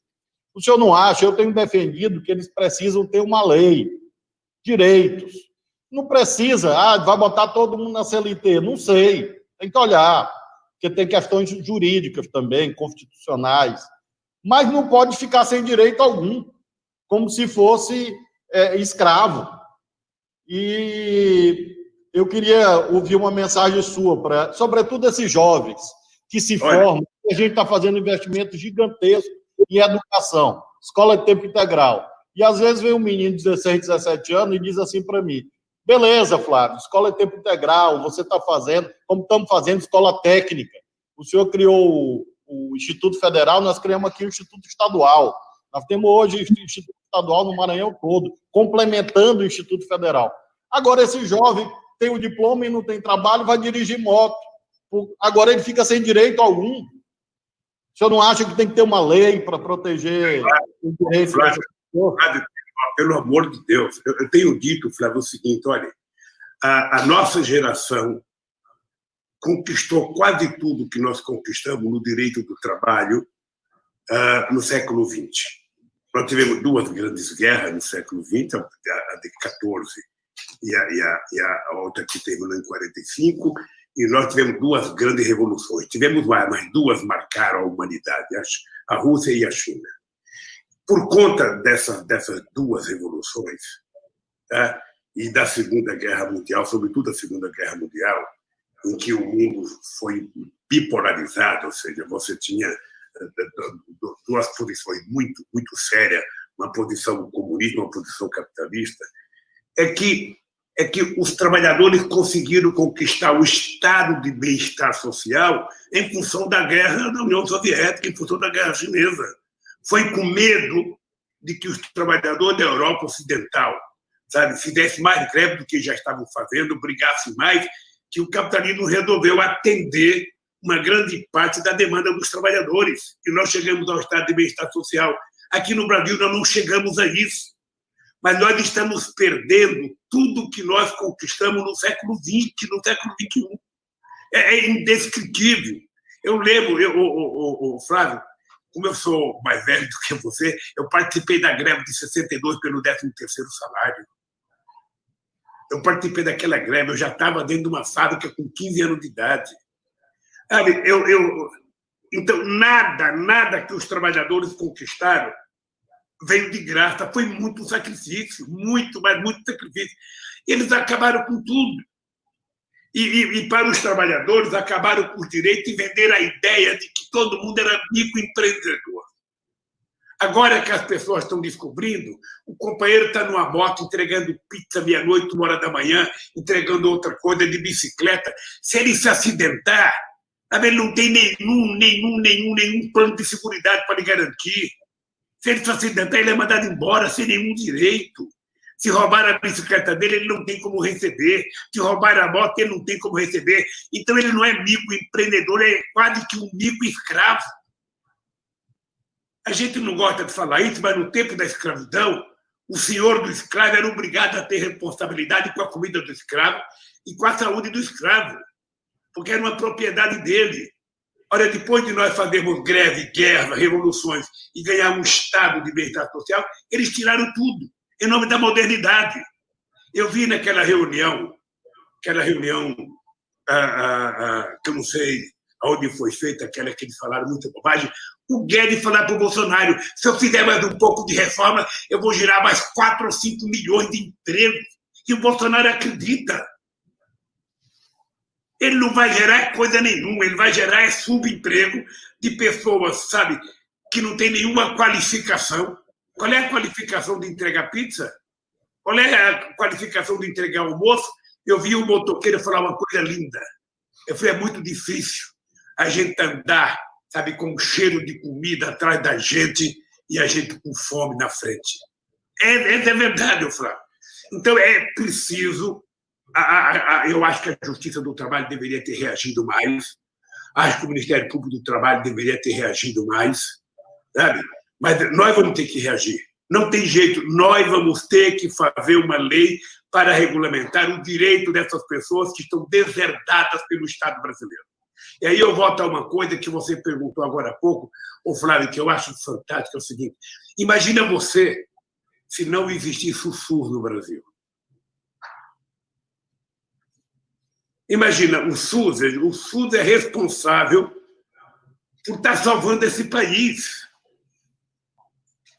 O senhor não acha? Eu tenho defendido que eles precisam ter uma lei, direitos. Não precisa, vai botar todo mundo na CLT. Não sei, tem que olhar, porque tem questões jurídicas também, constitucionais. Mas não pode ficar sem direito algum, como se fosse escravo. E eu queria ouvir uma mensagem sua, sobretudo esses jovens que se formam. A gente está fazendo investimento gigantesco em educação, escola de tempo integral. E, às vezes, vem um menino de 16, 17 anos e diz assim para mim: beleza, Flávio, escola de tempo integral, você está fazendo, como estamos fazendo escola técnica. O senhor criou o Instituto Federal, nós criamos aqui o Instituto Estadual. Nós temos hoje o Instituto Estadual no Maranhão todo, complementando o Instituto Federal. Agora, esse jovem tem o diploma e não tem trabalho, vai dirigir moto. Agora ele fica sem direito algum. O senhor não acha que tem que ter uma lei para proteger o direito dessas pessoas? Pelo amor de Deus, eu tenho dito, Flávio, o seguinte: olha, a nossa geração conquistou quase tudo que nós conquistamos no direito do trabalho no século XX. Nós tivemos duas grandes guerras no século XX, a de 14 e a outra que terminou em 45, e nós tivemos duas grandes revoluções. Tivemos mais, mas duas marcaram a humanidade, a Rússia e a China. Por conta dessas duas revoluções, tá? E da Segunda Guerra Mundial, sobretudo a Segunda Guerra Mundial, em que o mundo foi bipolarizado, ou seja, você tinha duas posições muito, muito sérias, uma posição comunista, uma posição capitalista, é que os trabalhadores conseguiram conquistar o estado de bem-estar social em função da guerra da União Soviética, em função da guerra chinesa. Foi com medo de que os trabalhadores da Europa Ocidental, sabe, fizessem mais greve do que já estavam fazendo, brigassem mais, que o capitalismo resolveu atender uma grande parte da demanda dos trabalhadores. E nós chegamos ao estado de bem-estar social. Aqui no Brasil, nós não chegamos a isso. Mas nós estamos perdendo tudo que nós conquistamos no século XX, no século XXI. É indescritível. Eu lembro, Flávio, como eu sou mais velho do que você, eu participei da greve de 62 pelo 13º salário. Eu participei daquela greve, eu já estava dentro de uma fábrica com 15 anos de idade. Então, nada que os trabalhadores conquistaram veio de graça, foi muito sacrifício, muito, mas muito sacrifício. Eles acabaram com tudo. E para os trabalhadores, acabaram com o direito e venderam a ideia de que todo mundo era microempreendedor. Agora que as pessoas estão descobrindo, o companheiro está numa moto entregando pizza meia-noite, 1h da manhã, entregando outra coisa de bicicleta. Se ele se acidentar, ele não tem nenhum plano de seguridade para lhe garantir. Se ele se acidentar, ele é mandado embora sem nenhum direito. Se roubar a bicicleta dele, ele não tem como receber. Se roubar a moto, ele não tem como receber. Então, ele não é microempreendedor, é quase que um microescravo. A gente não gosta de falar isso, mas no tempo da escravidão, o senhor do escravo era obrigado a ter responsabilidade com a comida do escravo e com a saúde do escravo, porque era uma propriedade dele. Olha, depois de nós fazermos greve, guerra, revoluções e ganhar um estado de bem-estar social, eles tiraram tudo, em nome da modernidade. Eu vi naquela reunião, que eu não sei aonde foi feita, aquela que eles falaram muita bobagem, o Guedes falar para o Bolsonaro, se eu fizer mais um pouco de reforma, eu vou gerar mais 4 ou 5 milhões de empregos. E o Bolsonaro acredita. Ele não vai gerar coisa nenhuma, ele vai gerar subemprego de pessoas, sabe, que não tem nenhuma qualificação. Qual é a qualificação de entregar pizza? Qual é a qualificação de entregar almoço? Eu vi um motoqueiro falar uma coisa linda. Eu falei, é muito difícil a gente andar, sabe, com um cheiro de comida atrás da gente e a gente com fome na frente. É verdade, Flávio. Então, é preciso... Eu acho que a Justiça do Trabalho deveria ter reagido mais. Acho que o Ministério Público do Trabalho deveria ter reagido mais. Sabe? Mas nós vamos ter que reagir. Não tem jeito. Nós vamos ter que fazer uma lei para regulamentar o direito dessas pessoas que estão deserdadas pelo Estado brasileiro. E aí eu volto a uma coisa que você perguntou agora há pouco, Flávio, que eu acho fantástico, é o seguinte. Imagina você se não existisse o SUS no Brasil. Imagina, o SUS é responsável por estar salvando esse país.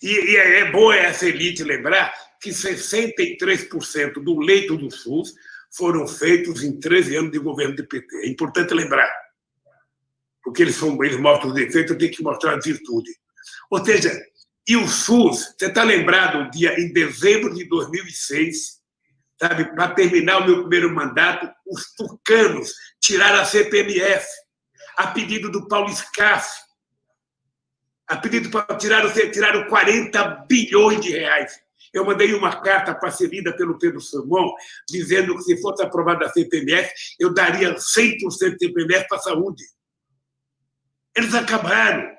E é boa essa elite lembrar que 63% do leito do SUS foram feitos em 13 anos de governo do PT. É importante lembrar, porque eles mostram os defeitos, eu tenho que mostrar as virtudes. Ou seja, e o SUS, você está lembrado, em dezembro de 2006, sabe, para terminar o meu primeiro mandato, os tucanos tiraram a CPMF, a pedido do Paulo Scaff, a pedido para tiraram 40 bilhões de reais. Eu mandei uma carta para ser lida pelo Pedro Samon, dizendo que se fosse aprovada a CPMF, eu daria 100% de CPMF para a saúde. Eles acabaram.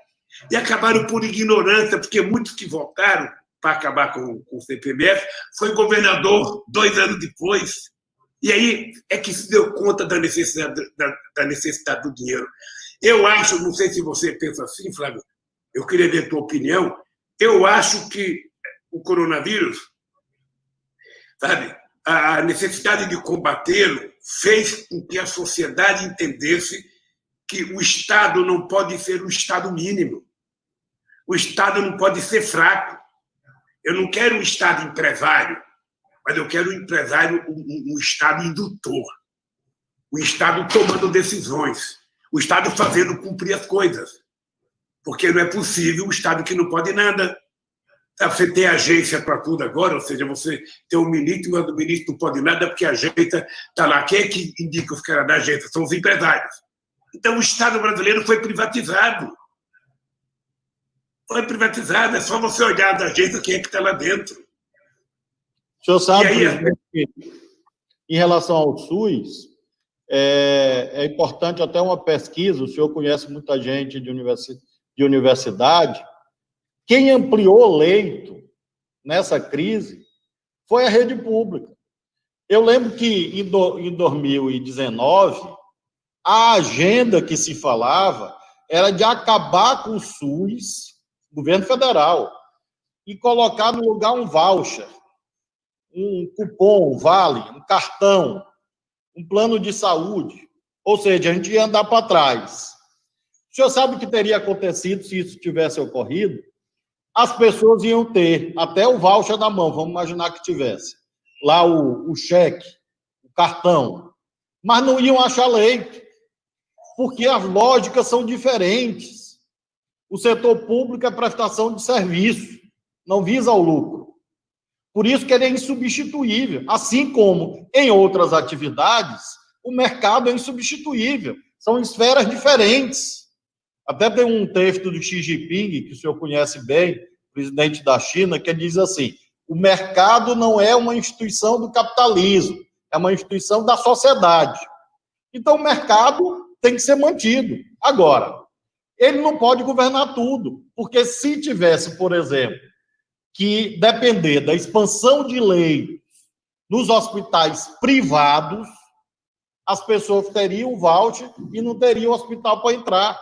E acabaram por ignorância, porque muitos que votaram para acabar com o CPMF foi governador 2 anos depois. E aí é que se deu conta da necessidade do dinheiro. Eu acho, não sei se você pensa assim, Flávio, eu queria ver a tua opinião, eu acho que o coronavírus, sabe, a necessidade de combatê-lo fez com que a sociedade entendesse que o Estado não pode ser um Estado mínimo. O Estado não pode ser fraco. Eu não quero um Estado empresário, mas eu quero um Estado indutor. O Estado tomando decisões. O Estado fazendo cumprir as coisas. Porque não é possível um Estado que não pode nada. Você tem agência para tudo agora, ou seja, você tem um ministro, mas o ministro não pode nada porque a agência está lá. Quem é que indica os caras da agência? São os empresários. Então, o Estado brasileiro foi privatizado. Foi privatizada, é só você olhar da agência quem é que está lá dentro. O senhor sabe, presidente, que em relação ao SUS, é importante até uma pesquisa, o senhor conhece muita gente de universidade, quem ampliou leito nessa crise foi a rede pública. Eu lembro que em 2019, a agenda que se falava era de acabar com o SUS, governo federal, e colocar no lugar um voucher, um cupom, um vale, um cartão, um plano de saúde. Ou seja, a gente ia andar para trás. O senhor sabe o que teria acontecido se isso tivesse ocorrido? As pessoas iam ter até o voucher na mão, vamos imaginar que tivesse. Lá o cheque, o cartão. Mas não iam achar leito, porque as lógicas são diferentes. O setor público é prestação de serviço, não visa o lucro. Por isso que ele é insubstituível. Assim como em outras atividades, o mercado é insubstituível. São esferas diferentes. Até tem um texto do Xi Jinping, que o senhor conhece bem, presidente da China, que diz assim: o mercado não é uma instituição do capitalismo, é uma instituição da sociedade. Então, o mercado tem que ser mantido. Agora, ele não pode governar tudo, porque se tivesse, por exemplo, que depender da expansão de leitos nos hospitais privados, as pessoas teriam o voucher e não teriam hospital para entrar.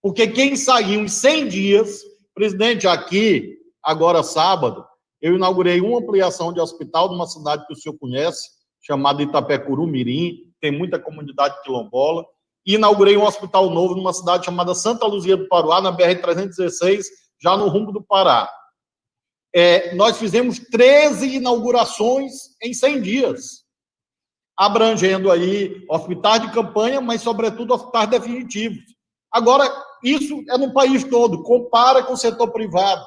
Porque quem saiu em 100 dias, presidente, aqui, agora sábado, eu inaugurei uma ampliação de hospital numa cidade que o senhor conhece, chamada Itapecuru Mirim, tem muita comunidade quilombola, e inaugurei um hospital novo numa cidade chamada Santa Luzia do Paruá, na BR-316, já no rumo do Pará. Nós fizemos 13 inaugurações em 100 dias, abrangendo aí hospitais de campanha, mas, sobretudo, hospitais definitivos. Agora, isso é no país todo, compara com o setor privado.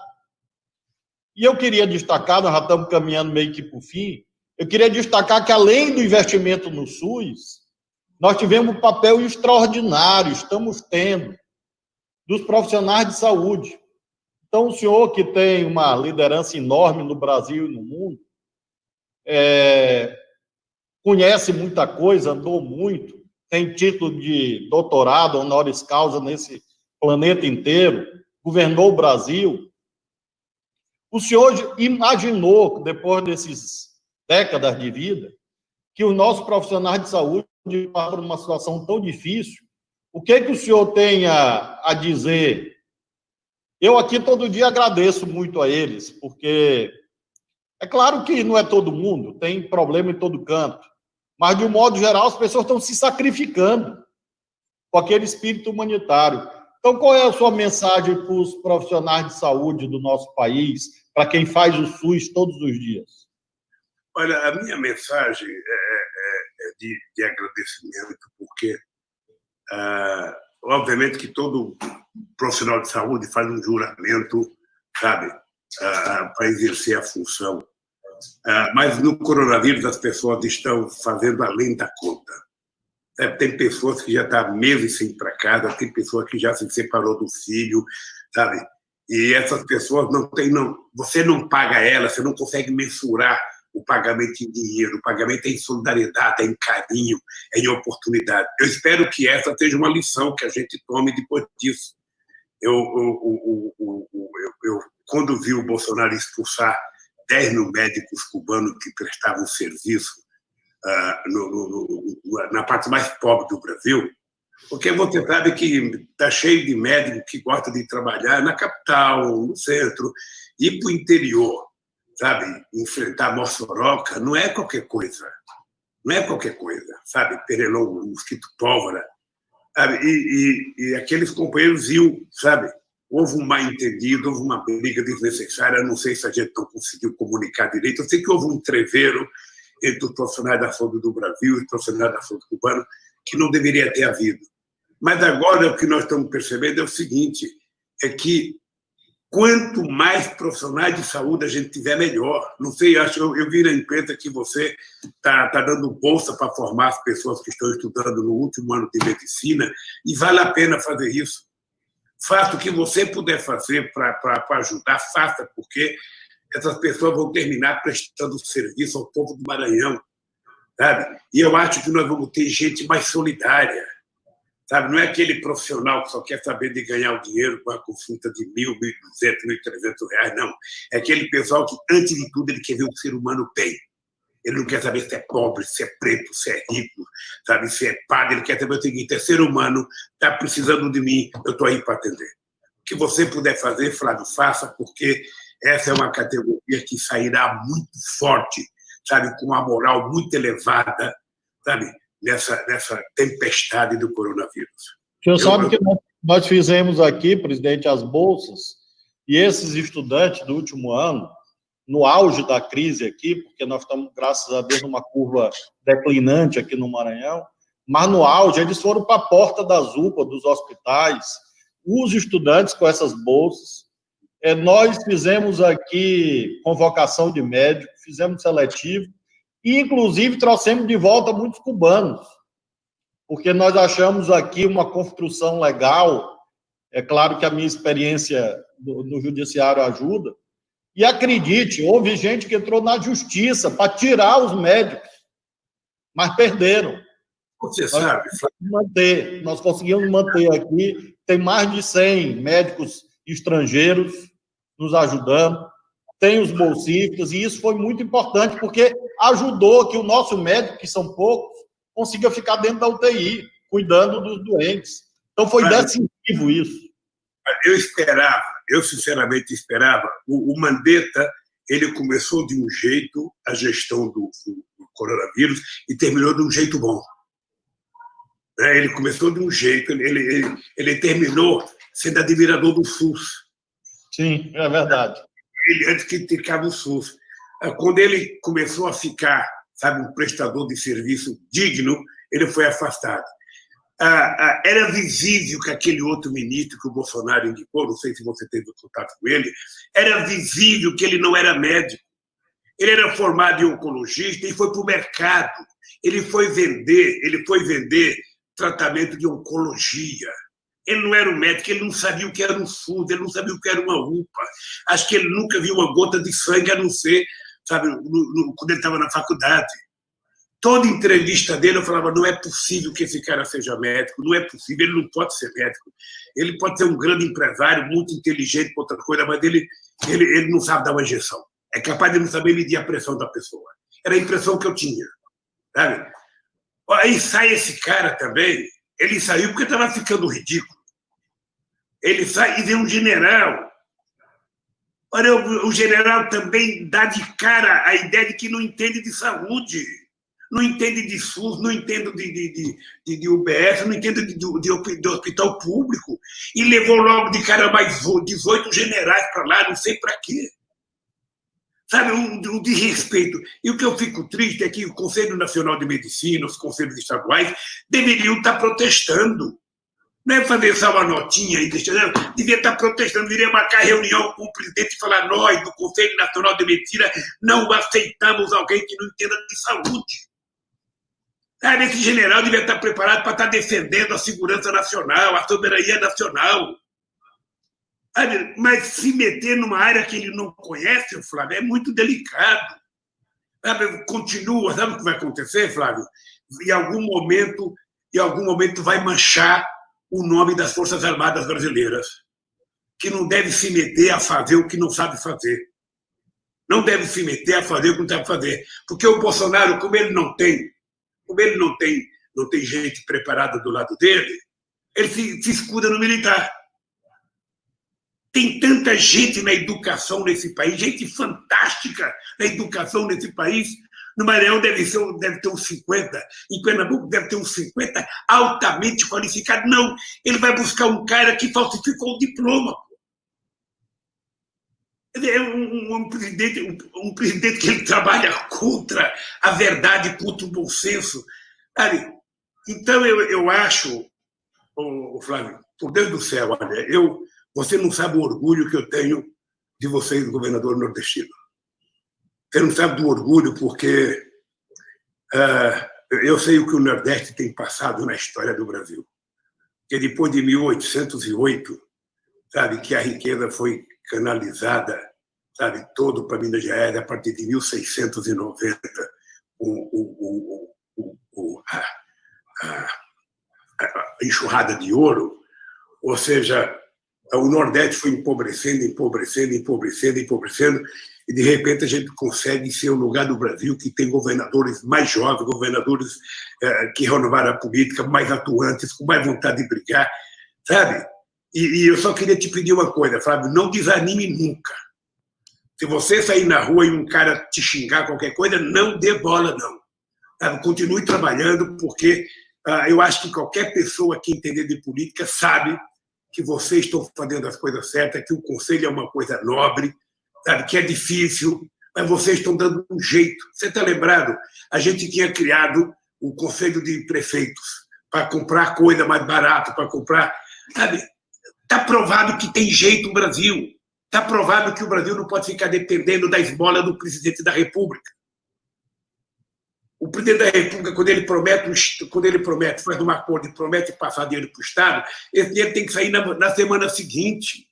E eu queria destacar, nós já estamos caminhando meio que para o fim, eu queria destacar que, além do investimento no SUS, nós tivemos um papel extraordinário, estamos tendo, dos profissionais de saúde. Então, o senhor que tem uma liderança enorme no Brasil e no mundo, conhece muita coisa, andou muito, tem título de doutorado, honoris causa nesse planeta inteiro, governou o Brasil. O senhor imaginou, depois dessas décadas de vida, que os nossos profissionais de saúde passaram por uma situação tão difícil? O que o senhor tem a dizer? Eu aqui todo dia agradeço muito a eles, porque é claro que não é todo mundo, tem problema em todo canto, mas, de um modo geral, as pessoas estão se sacrificando com aquele espírito humanitário. Então, qual é a sua mensagem para os profissionais de saúde do nosso país, para quem faz o SUS todos os dias? Olha, a minha mensagem é de agradecimento, porque, obviamente, que todo profissional de saúde faz um juramento, sabe, para exercer a função. Mas no coronavírus as pessoas estão fazendo além da conta. Tem pessoas que já estão meses sem ir para casa, tem pessoas que já se separou do filho, sabe? E essas pessoas você não paga elas, você não consegue mensurar o pagamento em dinheiro, o pagamento é em solidariedade, é em carinho, é em oportunidade. Eu espero que essa seja uma lição que a gente tome depois disso. Quando vi o Bolsonaro expulsar 10 mil médicos cubanos que prestavam serviço na parte mais pobre do Brasil, porque você sabe que está cheio de médicos que gostam de trabalhar na capital, no centro, ir para o interior, sabe? Enfrentar Mossoró não é qualquer coisa. Não é qualquer coisa, sabe? Pernilongo, mosquito pólvora, sabe? E aqueles companheiros iam, sabe? Houve um mal-entendido, houve uma briga desnecessária, não sei se a gente não conseguiu comunicar direito, eu sei que houve um entreveiro entre os profissionais da saúde do Brasil e os profissionais da saúde cubana que não deveria ter havido. Mas agora o que nós estamos percebendo é o seguinte, é que quanto mais profissionais de saúde a gente tiver, melhor. Não sei, eu vi na imprensa que você está dando bolsa para formar as pessoas que estão estudando no último ano de medicina, e vale a pena fazer isso. Faça o que você puder fazer para ajudar, faça, porque essas pessoas vão terminar prestando serviço ao povo do Maranhão, sabe? E eu acho que nós vamos ter gente mais solidária, sabe? Não é aquele profissional que só quer saber de ganhar o dinheiro com a consulta de R$1.000, R$1.200, R$1.300, não. É aquele pessoal que, antes de tudo, ele quer ver o ser humano bem. Ele não quer saber se é pobre, se é preto, se é rico, sabe? Se é padre. Ele quer saber o seguinte: é ser humano, está precisando de mim, eu estou aí para atender. O que você puder fazer, Flávio, faça, porque essa é uma categoria que sairá muito forte, sabe? Com uma moral muito elevada, sabe? Nessa tempestade do coronavírus. O senhor sabe que nós fizemos aqui, presidente, as bolsas, e esses estudantes do último ano, no auge da crise aqui, porque nós estamos, graças a Deus, numa curva declinante aqui no Maranhão, mas no auge eles foram para a porta das UPA, dos hospitais, os estudantes com essas bolsas. Nós fizemos aqui convocação de médico, fizemos seletivo, e, inclusive, trouxemos de volta muitos cubanos, porque nós achamos aqui uma construção legal. É claro que a minha experiência no judiciário ajuda, e acredite, houve gente que entrou na justiça para tirar os médicos, mas perderam. Você sabe. Nós conseguimos manter aqui, tem mais de 100 médicos estrangeiros nos ajudando, tem os bolsistas, e isso foi muito importante, porque ajudou que o nosso médico, que são poucos, consiga ficar dentro da UTI, cuidando dos doentes. Então, foi decisivo isso. Eu sinceramente esperava. O Mandetta, ele começou de um jeito, a gestão do coronavírus, e terminou de um jeito bom. Ele começou de um jeito, ele terminou sendo admirador do SUS. Sim, é verdade. Ele antes criticava o SUS. Quando ele começou a ficar, sabe, um prestador de serviço digno, ele foi afastado. Era visível que aquele outro ministro que o Bolsonaro indicou, não sei se você teve contato com ele, era visível que ele não era médico. Ele era formado em oncologista e foi para o mercado. Ele foi vender tratamento de oncologia. Ele não era um médico, ele não sabia o que era um SUS, ele não sabia o que era uma UPA. Acho que ele nunca viu uma gota de sangue, a não ser, sabe, quando ele estava na faculdade. Toda entrevista dele eu falava: não é possível que esse cara seja médico, não é possível, ele não pode ser médico. Ele pode ser um grande empresário, muito inteligente, outra coisa, mas ele não sabe dar uma injeção. É capaz de não saber medir a pressão da pessoa. Era a impressão que eu tinha, sabe? Aí sai esse cara também, ele saiu porque estava ficando ridículo. Ele sai e vem um general. Olha, o general também dá de cara a ideia de que não entende de saúde, não entende de SUS, não entende de UBS, não entende de hospital público, e levou logo de cara mais 18 generais para lá, não sei para quê. Sabe, um desrespeito. E o que eu fico triste é que o Conselho Nacional de Medicina, os conselhos estaduais, deveriam estar protestando. Não é fazer só uma notinha e deixar, não, devia estar protestando, deveria marcar reunião com o presidente e falar: nós, do Conselho Nacional de Medicina, não aceitamos alguém que não entenda de saúde. Sabe, esse general devia estar preparado para estar defendendo a segurança nacional, a soberania nacional. Sabe, mas se meter numa área que ele não conhece, Flávio, é muito delicado. Sabe, continua, sabe o que vai acontecer, Flávio? Em algum momento vai manchar o nome das Forças Armadas Brasileiras, que não deve se meter a fazer o que não sabe fazer. Não deve se meter a fazer o que não sabe fazer. Porque o Bolsonaro, como ele não tem gente preparada do lado dele, ele se escuda no militar. Tem tanta gente na educação nesse país, gente fantástica na educação nesse país. No Maranhão deve ter uns 50, em Pernambuco deve ter uns 50 altamente qualificados. Não, ele vai buscar um cara que falsificou o diploma. É um presidente que ele trabalha contra a verdade, contra o bom senso. Sabe? Então, eu acho, Flávio, por Deus do céu, olha, você não sabe o orgulho que eu tenho de vocês, governador nordestino. Você não sabe do orgulho porque eu sei o que o Nordeste tem passado na história do Brasil. Que depois de 1808, sabe, que a riqueza foi canalizada, sabe, todo para Minas Gerais a partir de 1690, a enxurrada de ouro, ou seja, o Nordeste foi empobrecendo, e de repente a gente consegue ser o lugar do Brasil que tem governadores mais jovens, governadores que renovaram a política, mais atuantes, com mais vontade de brigar, sabe? E eu só queria te pedir uma coisa, Flávio, não desanime nunca. Se você sair na rua e um cara te xingar qualquer coisa, não dê bola, não. Sabe? Continue trabalhando, porque eu acho que qualquer pessoa que entender de política sabe que vocês estão fazendo as coisas certas, que o conselho é uma coisa nobre, sabe? Que é difícil, mas vocês estão dando um jeito. Você está lembrado? A gente tinha criado o conselho de prefeitos para comprar coisa mais barata, para comprar... Sabe? Está provado que tem jeito no Brasil. Está provado que o Brasil não pode ficar dependendo da esmola do presidente da República. O presidente da República, quando ele promete, faz um acordo e promete passar dinheiro para o Estado, esse dinheiro tem que sair na semana seguinte.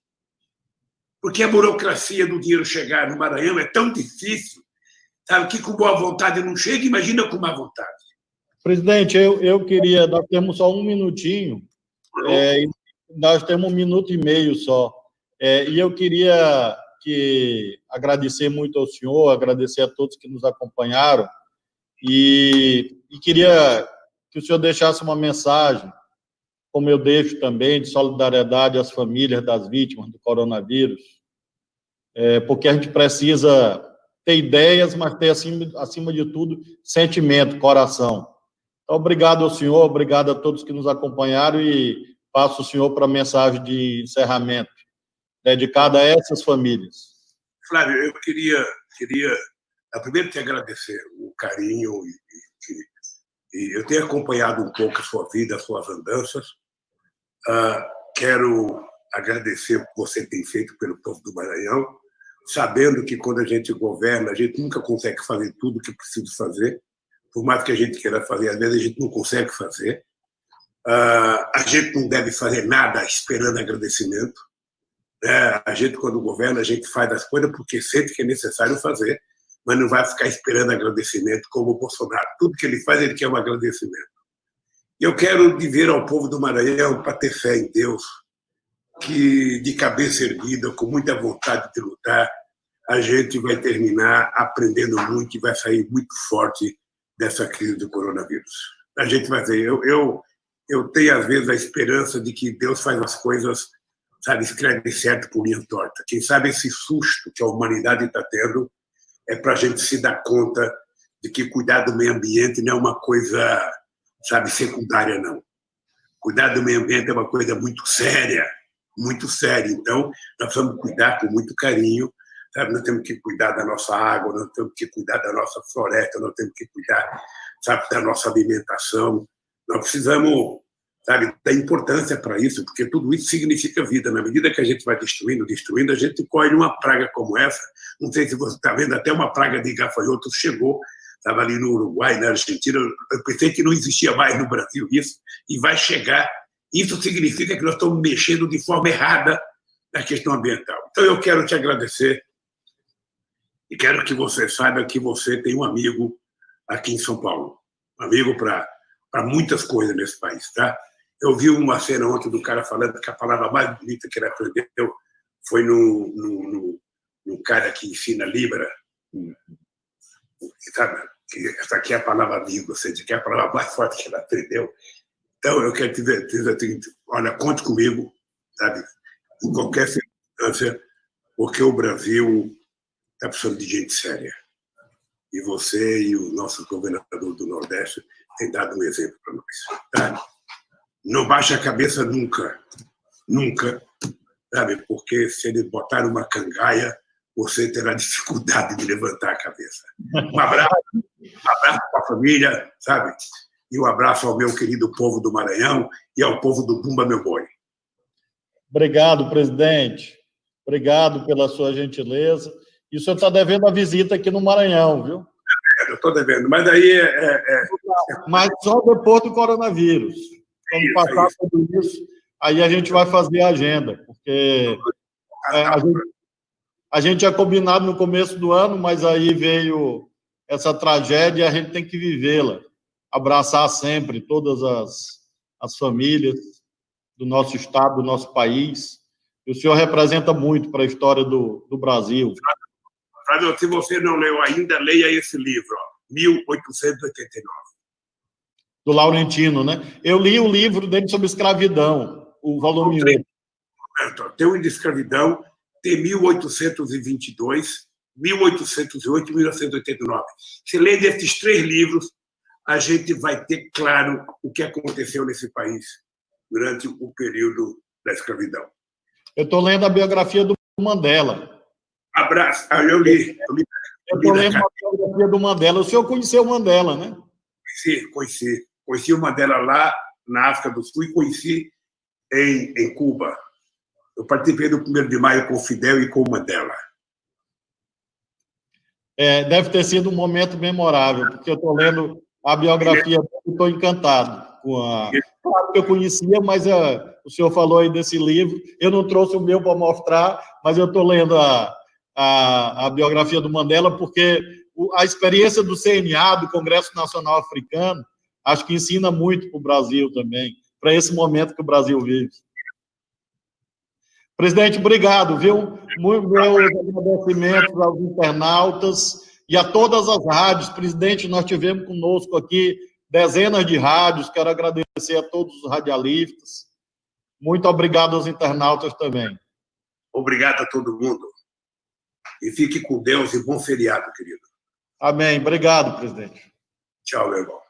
Porque a burocracia do dinheiro chegar no Maranhão é tão difícil, sabe, que com boa vontade não chega, imagina com má vontade. Presidente, eu queria, nós temos só um minutinho, nós temos 1 minuto e meio só, e eu queria agradecer muito ao senhor, agradecer a todos que nos acompanharam, e queria que o senhor deixasse uma mensagem, como eu deixo também, de solidariedade às famílias das vítimas do coronavírus, porque a gente precisa ter ideias, mas ter, acima de tudo, sentimento, coração. Então, obrigado ao senhor, obrigado a todos que nos acompanharam e passo o senhor para a mensagem de encerramento, dedicada a essas famílias. Flávio, eu queria primeiro te agradecer o carinho e eu tenho acompanhado um pouco a sua vida, as suas andanças. Quero agradecer o que você tem feito pelo povo do Maranhão, sabendo que quando a gente governa, a gente nunca consegue fazer tudo o que precisa fazer, por mais que a gente queira fazer, às vezes a gente não consegue fazer. A gente não deve fazer nada esperando agradecimento. A gente, quando governa, a gente faz as coisas porque sente que é necessário fazer, mas não vai ficar esperando agradecimento como o Bolsonaro. Tudo que ele faz, ele quer um agradecimento. Eu quero dizer ao povo do Maranhão para ter fé em Deus, que de cabeça erguida, com muita vontade de lutar, a gente vai terminar aprendendo muito e vai sair muito forte dessa crise do coronavírus. A gente vai ver. Eu tenho, às vezes, a esperança de que Deus faz as coisas, sabe, escreve certo por linha torta. Quem sabe esse susto que a humanidade está tendo é para a gente se dar conta de que cuidar do meio ambiente não é uma coisa, sabe, secundária, não. Cuidar do meio ambiente é uma coisa muito séria, muito séria. Então, nós vamos cuidar com muito carinho, sabe? Nós temos que cuidar da nossa água, nós temos que cuidar da nossa floresta, nós temos que cuidar, sabe, da nossa alimentação. Nós precisamos, sabe, dar importância para isso, porque tudo isso significa vida. Na medida que a gente vai destruindo, a gente colhe uma praga como essa. Não sei se você está vendo, até uma praga de gafanhotos chegou, estava ali no Uruguai, na Argentina. Eu pensei que não existia mais no Brasil isso, e vai chegar. Isso significa que nós estamos mexendo de forma errada na questão ambiental. Então, eu quero te agradecer e quero que você saiba que você tem um amigo aqui em São Paulo. Um amigo para muitas coisas nesse país, tá? Eu vi uma cena ontem do cara falando que a palavra mais bonita que ele aprendeu foi no cara que ensina Libra, sabe? Essa aqui é a palavra amigo, ou seja, que é a palavra mais forte que ele aprendeu. Então, eu quero te dizer o seguinte: olha, conte comigo, sabe? Em qualquer circunstância, porque o Brasil está precisando de gente séria. E você e o nosso governador do Nordeste têm dado um exemplo para nós. Tá? Não baixe a cabeça nunca, nunca, sabe? Porque se eles botarem uma cangaia, você terá dificuldade de levantar a cabeça. Um abraço para a família, sabe? E um abraço ao meu querido povo do Maranhão e ao povo do Bumba Meu Boi. Obrigado, presidente. Obrigado pela sua gentileza. E o senhor está devendo a visita aqui no Maranhão, viu? Eu estou devendo, mas daí Mas só depois do coronavírus. Vamos passar tudo isso. aí a gente vai fazer a agenda, porque a gente tinha combinado no começo do ano, mas aí veio essa tragédia e a gente tem que vivê-la, abraçar sempre todas as famílias do nosso estado, do nosso país. E o senhor representa muito para a história do Brasil. Fábio, se você não leu ainda, leia esse livro, 1889. Do Laurentino, né? Eu li o livro dele sobre escravidão, o volume 8. Tem o de escravidão, tem 1822, 1808 e 1989. Se lê desses 3 livros, a gente vai ter claro o que aconteceu nesse país durante o período da escravidão. Eu estou lendo a biografia do Mandela. Abraço. Eu li. Eu estou lendo a biografia do Mandela. O senhor conheceu o Mandela, né? Conheci. Conheci o Mandela lá na África do Sul e conheci em Cuba. Eu participei do 1º de maio com o Fidel e com o Mandela. Deve ter sido um momento memorável, porque eu estou lendo a biografia e estou encantado com a... Claro que eu conhecia, mas o senhor falou aí desse livro. Eu não trouxe o meu para mostrar, mas eu estou lendo a biografia do Mandela, porque a experiência do CNA, do Congresso Nacional Africano, acho que ensina muito para o Brasil também, para esse momento que o Brasil vive. Presidente, obrigado, viu? Meus agradecimentos aos internautas e a todas as rádios. Presidente, nós tivemos conosco aqui dezenas de rádios. Quero agradecer a todos os radialistas. Muito obrigado aos internautas também. Obrigado a todo mundo. E fique com Deus e bom feriado, querido. Amém. Obrigado, presidente. Tchau, meu irmão.